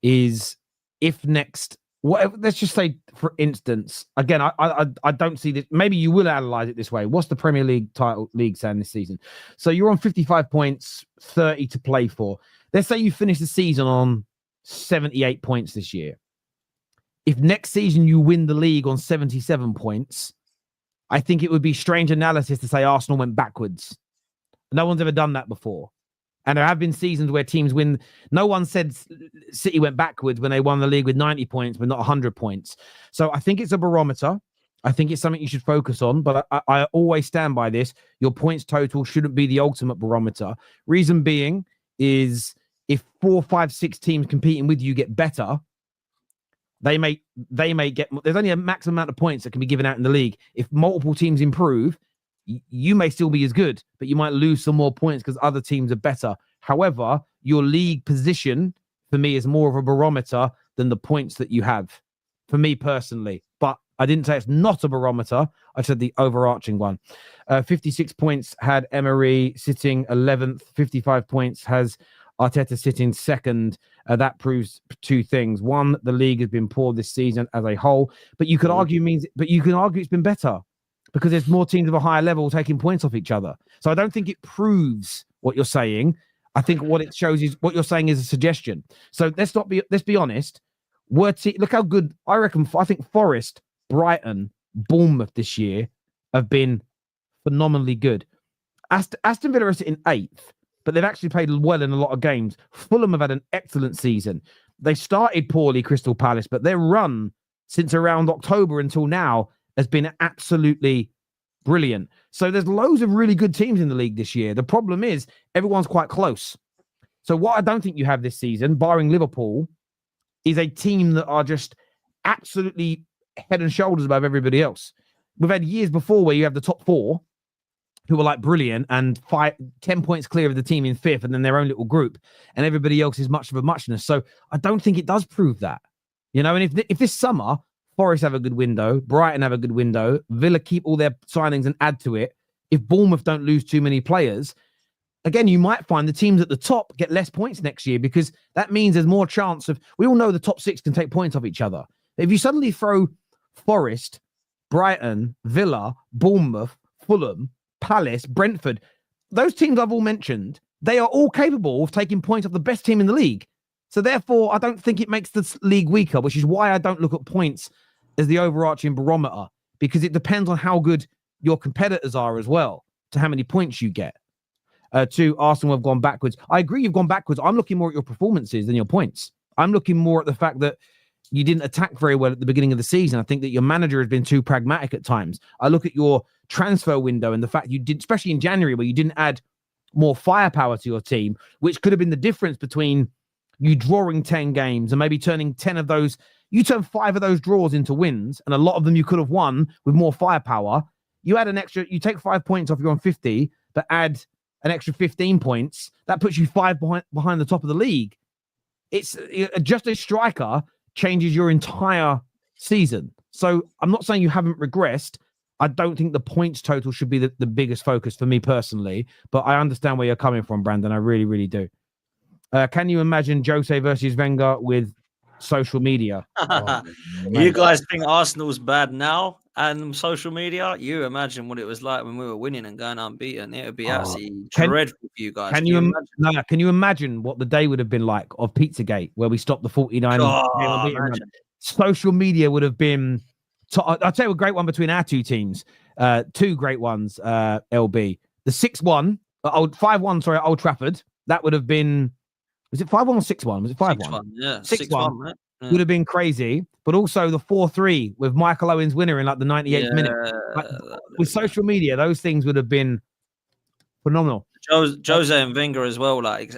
is if next, whatever. Let's just say, for instance, again, I don't see this. Maybe you will analyze it this way. What's the Premier League league saying this season? So you're on 55 points, 30 to play for. Let's say you finish the season on 78 points this year. If next season you win the league on 77 points, I think it would be strange analysis to say Arsenal went backwards. No one's ever done that before. And there have been seasons where teams win. No one said City went backwards when they won the league with 90 points, but not 100 points. So I think it's a barometer. I think it's something you should focus on. But I always stand by this. Your points total shouldn't be the ultimate barometer. Reason being is if 4, 5, 6 teams competing with you get better, they may get. There's only a maximum amount of points that can be given out in the league. If multiple teams improve, you may still be as good, but you might lose some more points because other teams are better. However, your league position for me is more of a barometer than the points that you have, for me personally. But I didn't say it's not a barometer. I said the overarching one. 56 points had Emery sitting 11th. 55 points has Arteta sitting second. That proves two things. One, the league has been poor this season as a whole, but you could argue it's been better because there's more teams of a higher level taking points off each other. So I don't think it proves what you're saying. I think what it shows is what you're saying is a suggestion. So let's be honest. Look how good I think Forest, Brighton, Bournemouth this year have been phenomenally good. Aston Villa are sitting 8th, but they've actually played well in a lot of games. Fulham have had an excellent season. They started poorly, Crystal Palace, but their run since around October until now has been absolutely brilliant. So there's loads of really good teams in the league this year. The problem is everyone's quite close. So what I don't think you have this season, barring Liverpool, is a team that are just absolutely head and shoulders above everybody else. We've had years before where you have the top 4 who are like brilliant and 10 points clear of the team in 5th and then their own little group, and everybody else is much of a muchness. So I don't think it does prove that. You know, and if this summer Forest have a good window, Brighton have a good window, Villa keep all their signings and add to it, if Bournemouth don't lose too many players, again, you might find the teams at the top get less points next year because that means there's more chance of, we all know the top 6 can take points off each other. If you suddenly throw Forest, Brighton, Villa, Bournemouth, Fulham, Palace, Brentford, those teams I've all mentioned, they are all capable of taking points off the best team in the league. So therefore, I don't think it makes the league weaker, which is why I don't look at points as the overarching barometer, because it depends on how good your competitors are as well, to how many points you get. To Arsenal have gone backwards. I agree you've gone backwards. I'm looking more at your performances than your points. I'm looking more at the fact that you didn't attack very well at the beginning of the season. I think that your manager has been too pragmatic at times. I look at your transfer window and the fact you did, especially in January, where you didn't add more firepower to your team, which could have been the difference between you drawing 10 games and maybe turning 10 of those. You turn 5 of those draws into wins, and a lot of them you could have won with more firepower. You add an extra, you take 5 points off, you're on 50, but add an extra 15 points. That puts you 5 behind the top of the league. It's just a striker changes your entire season. So I'm not saying you haven't regressed. I don't think the points total should be the biggest focus for me personally, but I understand where you're coming from, Brandon. I really, really do. Can you imagine Jose versus Wenger with social media? You guys think Arsenal's bad now and social media? You imagine what it was like when we were winning and going unbeaten. It would be absolutely dreadful for you guys. Can you imagine what the day would have been like of Pizzagate, where we stopped the 49? Social media would have been. I'll tell you a great one between our two teams. 2 great ones. LB, the 6-1, 5-1. Sorry, at Old Trafford. That would have been. Was it 5-1 or 6-1? Was it 5-1? Yeah, 6-1. Right? Yeah. Would have been crazy, but also the 4-3 with Michael Owen's winner in like the 98th minute. Like, with social media, those things would have been phenomenal. Jose and Wenger as well, like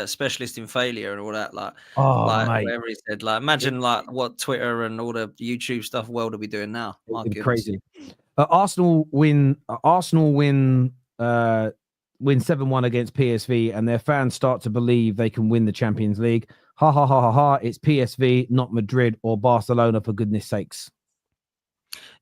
specialist in failure and all that. Like whatever he said. Like imagine like what Twitter and all the YouTube stuff world will be doing now. Crazy. Arsenal win 7-1 against PSV, and their fans start to believe they can win the Champions League. Ha ha ha ha ha! It's PSV, not Madrid or Barcelona, for goodness sakes.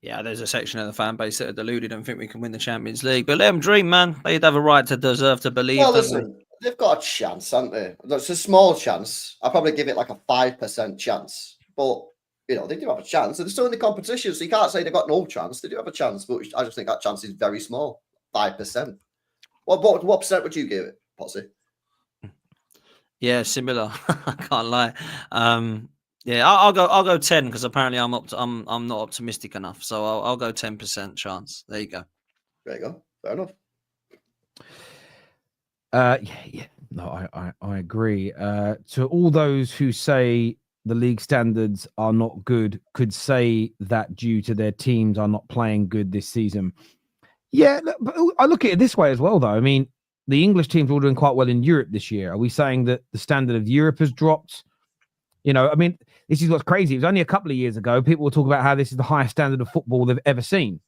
Yeah, there's a section of the fan base that are deluded and think we can win the Champions League. But let them dream, man. They'd have a right to deserve to believe. Well, listen, they've got a chance, haven't they? It's a small chance. I'll probably give it like a 5% chance. But, you know, they do have a chance. And they're still in the competition, so you can't say they've got no chance. They do have a chance, but I just think that chance is very small. 5%. What percent would you give it, Potsy? Yeah, similar. I can't lie. Yeah, I'll go 10 because apparently I'm not optimistic enough. So I'll go 10% chance. There you go. There you go. Fair enough. Yeah. No, I agree. To all those who say the league standards are not good, could say that due to their teams are not playing good this season. Yeah, but I look at it this way as well, though. I mean, the English teams are all doing quite well in Europe this year. Are we saying that the standard of Europe has dropped? You know, I mean, this is what's crazy. It was only a couple of years ago, people were talking about how this is the highest standard of football they've ever seen.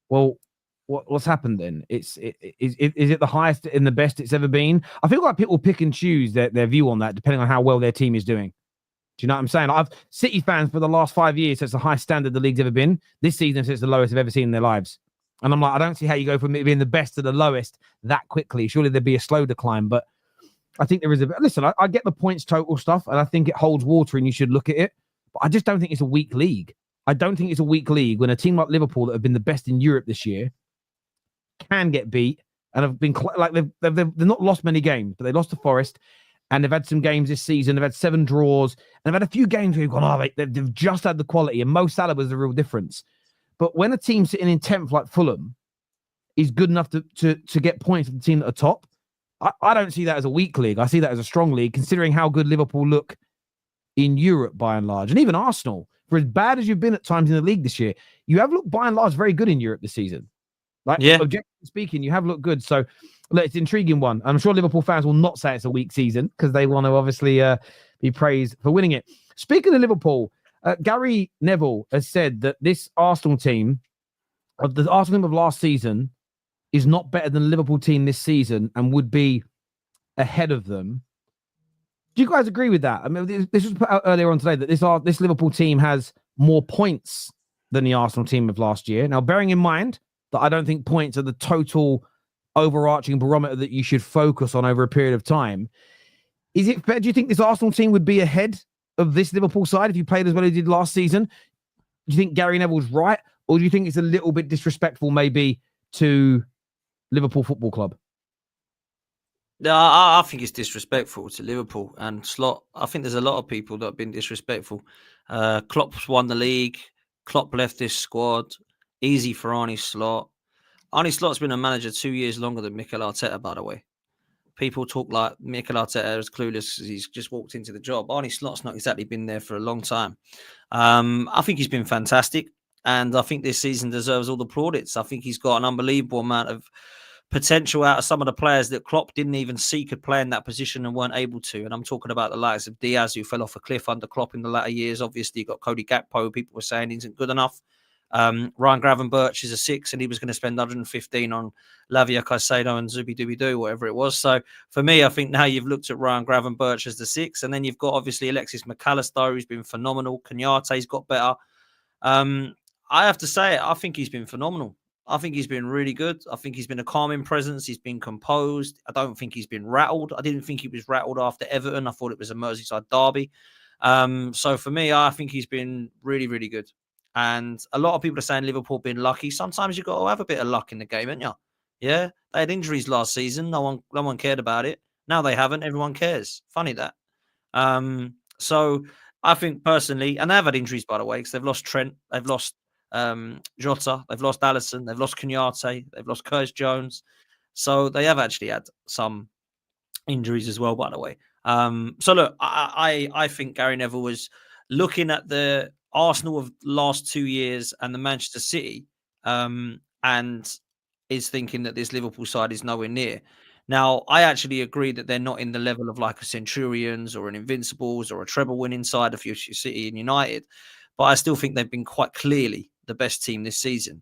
Well, what's happened then? Is it the highest and the best it's ever been? I feel like people pick and choose their view on that depending on how well their team is doing. Do you know what I'm saying? City fans for the last 5 years said it's the highest standard the league's ever been. This season it's the lowest they've ever seen in their lives. And I'm like, I don't see how you go from it being the best to the lowest that quickly. Surely there'd be a slow decline. But I think there is a bit. Listen, I get the points total stuff, and I think it holds water and you should look at it. But I just don't think it's a weak league. I don't think it's a weak league when a team like Liverpool that have been the best in Europe this year can get beat and have been like they've not lost many games, but they lost to Forest, and they've had some games this season. They've had 7 draws, and they've had a few games where you've gone, they've just had the quality, and Mo Salah was the real difference. But when a team sitting in 10th like Fulham is good enough to get points for the team at the top, I don't see that as a weak league. I see that as a strong league, considering how good Liverpool look in Europe by and large. And even Arsenal, for as bad as you've been at times in the league this year, you have looked by and large very good in Europe this season. Like, objectively speaking, you have looked good. So, look, it's an intriguing one. I'm sure Liverpool fans will not say it's a weak season because they want to obviously be praised for winning it. Speaking of Liverpool, Gary Neville has said that this Arsenal team, the Arsenal team of last season, is not better than the Liverpool team this season and would be ahead of them. Do you guys agree with that? I mean, this was put out earlier on today that this Liverpool team has more points than the Arsenal team of last year. Now, bearing in mind that I don't think points are the total overarching barometer that you should focus on over a period of time, is it fair? Do you think this Arsenal team would be ahead of this Liverpool side if you played as well as you did last season? Do you think Gary Neville's right? Or do you think it's a little bit disrespectful maybe to Liverpool Football Club? Yeah, I think it's disrespectful to Liverpool and Slot. I think there's a lot of people that have been disrespectful. Klopp's won the league. Klopp left this squad. Easy for Arne Slot. Arne Slot's been a manager 2 years longer than Mikel Arteta, by the way. People talk like Mikel Arteta is clueless because he's just walked into the job. Arne Slot's not exactly been there for a long time. I think he's been fantastic. And I think this season deserves all the plaudits. I think he's got an unbelievable amount of potential out of some of the players that Klopp didn't even see could play in that position and weren't able to. And I'm talking about the likes of Diaz, who fell off a cliff under Klopp in the latter years. Obviously, you got Cody Gakpo, people were saying he isn't good enough. Ryan Gravenberch is a 6, and he was going to spend 115 on Lavia Caicedo and Zubi Dubi Doo, whatever it was. So for me, I think now you've looked at Ryan Gravenberch as the 6, and then you've got obviously Alexis McAllister, who's been phenomenal. Kenyate's got better. I have to say, I think he's been phenomenal. I think he's been really good. I think he's been a calming presence. He's been composed. I don't think he's been rattled. I didn't think he was rattled after Everton. I thought it was a Merseyside derby. So for me, I think he's been really, really good. And a lot of people are saying Liverpool been lucky. Sometimes you've got to have a bit of luck in the game, haven't you? Yeah, they had injuries last season. No one cared about it. Now they haven't. Everyone cares. Funny that. So I think personally, and they have had injuries, by the way, because they've lost Trent, they've lost Jota, they've lost Alisson, they've lost Kenyatte, they've lost Curtis Jones. So they have actually had some injuries as well, by the way. So look, I think Gary Neville was looking at the Arsenal of the last 2 years and the Manchester City, and is thinking that this Liverpool side is nowhere near. Now, I actually agree that they're not in the level of like a Centurions or an Invincibles or a treble winning side of City and United, but I still think they've been quite clearly the best team this season.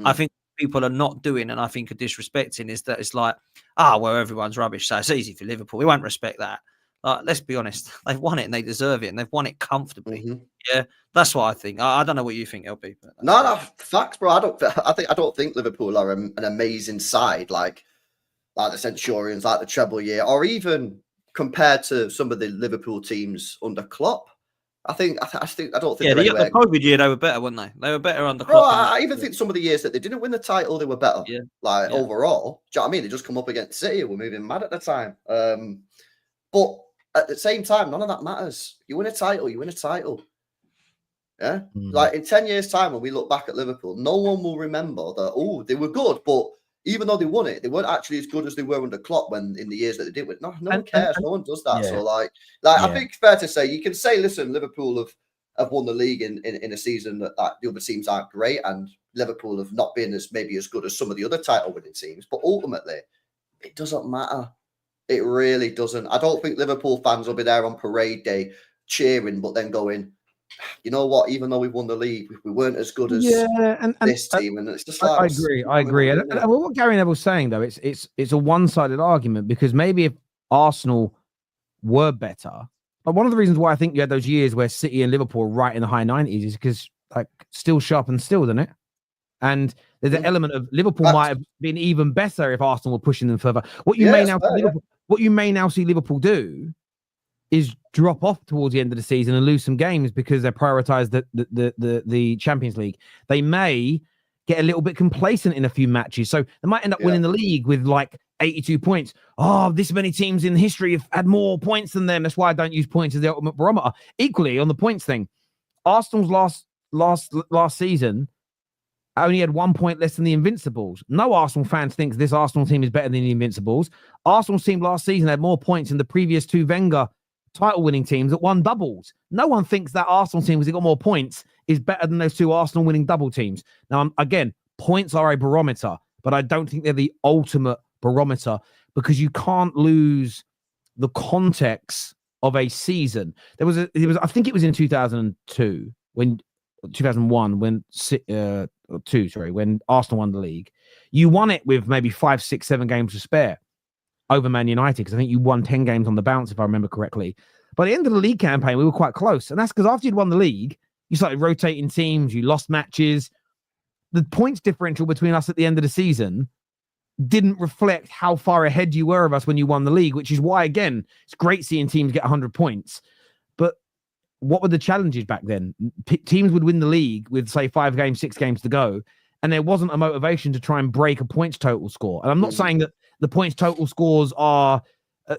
I think people are not doing, and I think are disrespecting, is that it's like, well, everyone's rubbish, so it's easy for Liverpool. We won't respect that. Let's be honest, they've won it and they deserve it, and they've won it comfortably. Yeah, that's what I think. I don't know what you think, LP. No, facts, bro. I don't think Liverpool are an amazing side like the Centurions, like the treble year, or even compared to some of the Liverpool teams under Klopp. I don't think. Yeah, the COVID year they were better, weren't they? They were better under Klopp. Klopp. I even think some of the years that they didn't win the title, they were better. Yeah. Overall, do you know what I mean? They just come up against City, were moving mad at the time. But at the same time, none of that matters. You win a title, you win a title. Yeah. Like in 10 years' time, when we look back at Liverpool, no one will remember that, they were good, but even though they won it, they weren't actually as good as they were under Klopp when in the years that they did win. No one cares. No one does that. Yeah. So I think it's fair to say, you can say, listen, Liverpool have won the league in a season that the other teams aren't great, and Liverpool have not been maybe as good as some of the other title winning teams. But ultimately, it doesn't matter. It really doesn't. I don't think Liverpool fans will be there on parade day cheering, but then going, you know what? Even though we won the league, we weren't as good as this team, and it's just like I agree. And what Gary Neville's saying though, it's a one-sided argument, because maybe if Arsenal were better, but one of the reasons why I think you had those years where City and Liverpool were right in the high 90s is because still sharp and still, isn't it? And there's an element of Liverpool might have been even better if Arsenal were pushing them further. What you may now see Liverpool do is drop off towards the end of the season and lose some games because they prioritize the Champions League. They may get a little bit complacent in a few matches, so they might end up winning the league with 82 points. This many teams in history have had more points than them. That's why I don't use points as the ultimate barometer. Equally, on the points thing, Arsenal's last season only had 1 point less than the Invincibles. No Arsenal fans thinks this Arsenal team is better than the Invincibles. Arsenal's team last season had more points than the previous two Wenger title-winning teams that won doubles. No one thinks that Arsenal team, because they got more points, is better than those two Arsenal-winning double teams. Now, again, points are a barometer, but I don't think they're the ultimate barometer, because you can't lose the context of a season. I think it was in 2002 when 2001 when when Arsenal won the league. You won it with maybe 5, 6, 7 games to spare over Man United, because I think you won 10 games on the bounce, if I remember correctly. By the end of the league campaign, we were quite close. And that's because after you'd won the league, you started rotating teams, you lost matches. The points differential between us at the end of the season didn't reflect how far ahead you were of us when you won the league, which is why, again, it's great seeing teams get 100 points. But what were the challenges back then? Teams would win the league with, say, 5 games, 6 games to go, and there wasn't a motivation to try and break a points total score. And I'm not saying that the points total scores are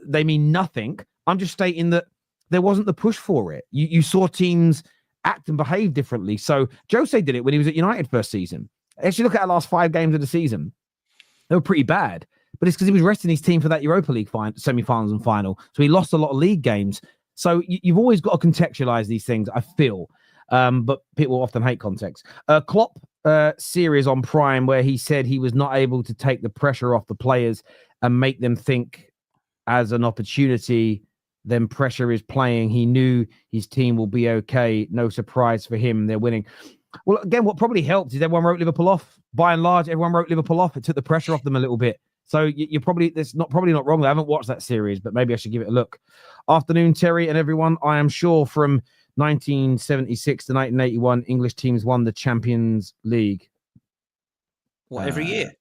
they mean nothing. I'm just stating that there wasn't the push for it. You saw teams act and behave differently. So Jose did it when he was at United first season. Actually, look at our last 5 games of the season. They were pretty bad, but it's because he was resting his team for that Europa League semi-finals and final. So he lost a lot of league games. So you've always got to contextualize these things, I feel. But people often hate context. Klopp series on Prime where he said he was not able to take the pressure off the players and make them think as an opportunity, then pressure is playing. He knew his team will be okay. No surprise for him. They're winning. Well, again, what probably helped is everyone wrote Liverpool off. By and large, everyone wrote Liverpool off. It took the pressure off them a little bit. So you're probably not wrong. I haven't watched that series, but maybe I should give it a look. Afternoon, Terry and everyone. I am sure from 1976 to 1981, English teams won the Champions League. What, every year?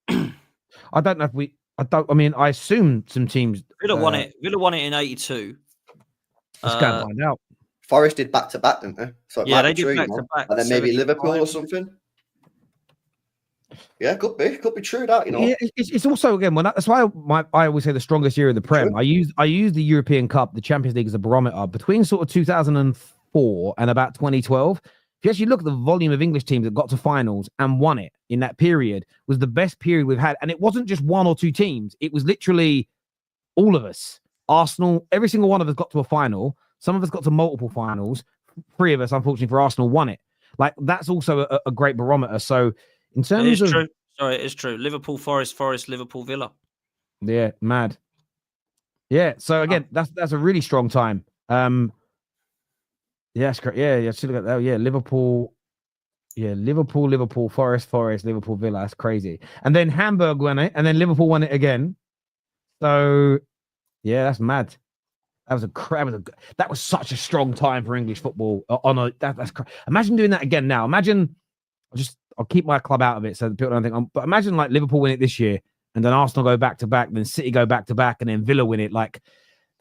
I don't know if we. I assume some teams. Villa won it. Villa won it in 82. Let's go and find out. Forest did back-to-back, didn't they? So yeah, they did back-to-back. And then maybe Liverpool or something. Yeah, could be true that, you know. Yeah, it's also, again, that's why I always say the strongest year of the Prem. True. I use the European Cup, the Champions League as a barometer. Between sort of 2004 and about 2012, if you actually look at the volume of English teams that got to finals and won it in that period, was the best period we've had. And it wasn't just 1 or 2 teams. It was literally all of us. Arsenal, every single one of us got to a final. Some of us got to multiple finals. 3 of us, unfortunately for Arsenal, won it. Like, that's also a great barometer. So in terms of... True. Sorry, it is true. Liverpool, Forest, Liverpool, Villa. Yeah, mad. Yeah, so again, that's a really strong time. Yeah, that's correct. Yeah, should look at that. Yeah, Liverpool. Yeah, Liverpool, Forest, Liverpool, Villa. That's crazy. And then Hamburg won it, and then Liverpool won it again. So, yeah, that's mad. That was such a strong time for English football. Imagine doing that again now. Imagine, I'll keep my club out of it so that people don't think. But imagine like Liverpool win it this year, and then Arsenal go back to back, then City go back to back, and then Villa win it. Like,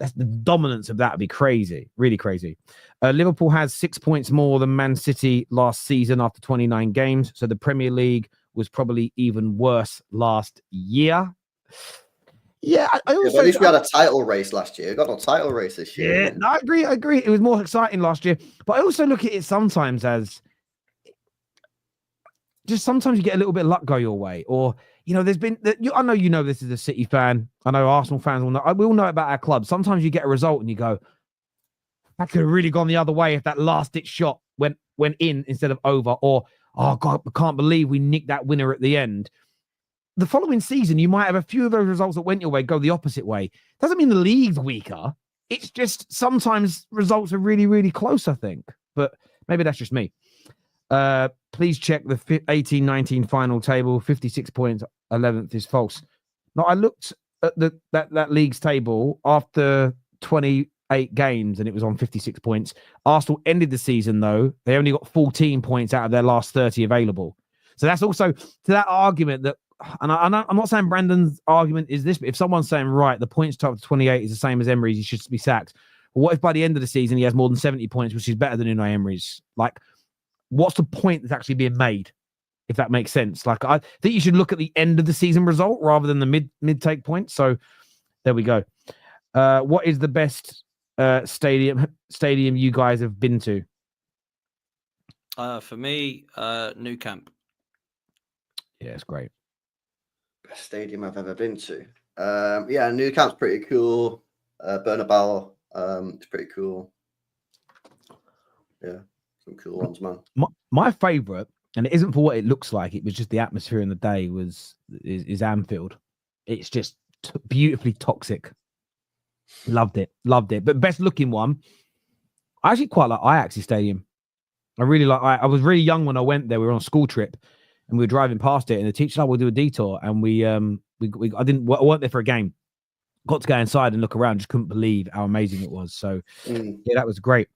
that's the dominance of that would be crazy, really crazy. Liverpool has 6 points more than Man City last season after 29 games. So the Premier League was probably even worse last year. Yeah, I also, at least we had a title race last year. We got a title race this year. Yeah, no, I agree. It was more exciting last year. But I also look at it sometimes as just sometimes you get a little bit of luck go your way. Or, you know, there's been, I know you know this is a City fan. I know Arsenal fans will know. We all know about our club. Sometimes you get a result and you go, that could have really gone the other way if that last-ditch shot went in instead of over. Or, oh, God, I can't believe we nicked that winner at the end. The following season, you might have a few of those results that went your way go the opposite way. Doesn't mean the league's weaker. It's just sometimes results are really, really close, I think. But maybe that's just me. Please check the 18-19 final table. 56 points, 11th is false. Now, I looked at that league's table after 28 games, and it was on 56 points. Arsenal ended the season, though. They only got 14 points out of their last 30 available. So that's also to that argument that, and I'm not saying Brandon's argument is this, but if someone's saying, right, the points total to 28 is the same as Emery's, he should be sacked. But what if by the end of the season he has more than 70 points, which is better than Unai Emery's? Like, what's the point that's actually being made, if that makes sense? Like, I think you should look at the end of the season result rather than the mid-take points. So there we go. What is the best stadium you guys have been to? For me, Nou Camp. Yeah, it's great. Best stadium I've ever been to. Yeah, Nou Camp's pretty cool. Bernabeu, it's pretty cool. Yeah, some cool ones, man. My favorite, and it isn't for what it looks like, it was just the atmosphere in the day, is Anfield. It's just beautifully toxic. Loved it. But best looking one, I actually quite like Ajax's stadium. I really like. I was really young when I went there. We were on a school trip, and we were driving past it. And the teacher said, "We'll do a detour." And I weren't there for a game. Got to go inside and look around. Just couldn't believe how amazing it was. So yeah, that was great.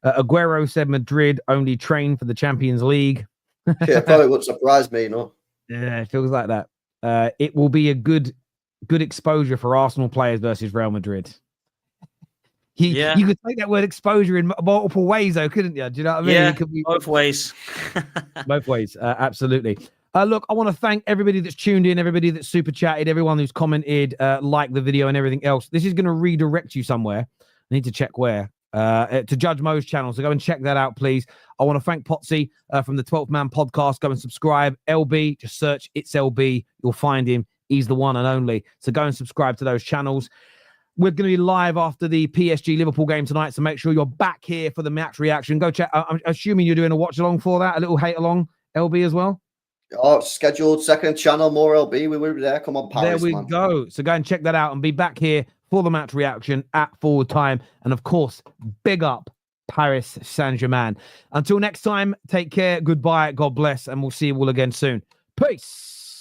Aguero said Madrid only train for the Champions League. Yeah, probably wouldn't surprise me, no. Yeah, it feels like that. It will be a good exposure for Arsenal players versus Real Madrid. You could take that word exposure in multiple ways, though, couldn't you? Do you know what I mean? Yeah, it could be both ways. both ways, absolutely. Look, I want to thank everybody that's tuned in, everybody that's super chatted, everyone who's commented, liked the video and everything else. This is going to redirect you somewhere. I need to check where. To Judge Mo's channel. So go and check that out, please. I want to thank Potsy from the 12th Man podcast. Go and subscribe. LB, just search It's LB. You'll find him. He's the one and only. So go and subscribe to those channels. We're going to be live after the PSG Liverpool game tonight. So make sure you're back here for the match reaction. Go check. I'm assuming you're doing a watch along for that, a little hate along, LB as well. Oh, scheduled second channel, more LB. We will be there. Come on, Paris, there we go. So go and check that out and be back here for the match reaction at forward time. And of course, big up Paris Saint-Germain. Until next time, take care. Goodbye. God bless. And we'll see you all again soon. Peace.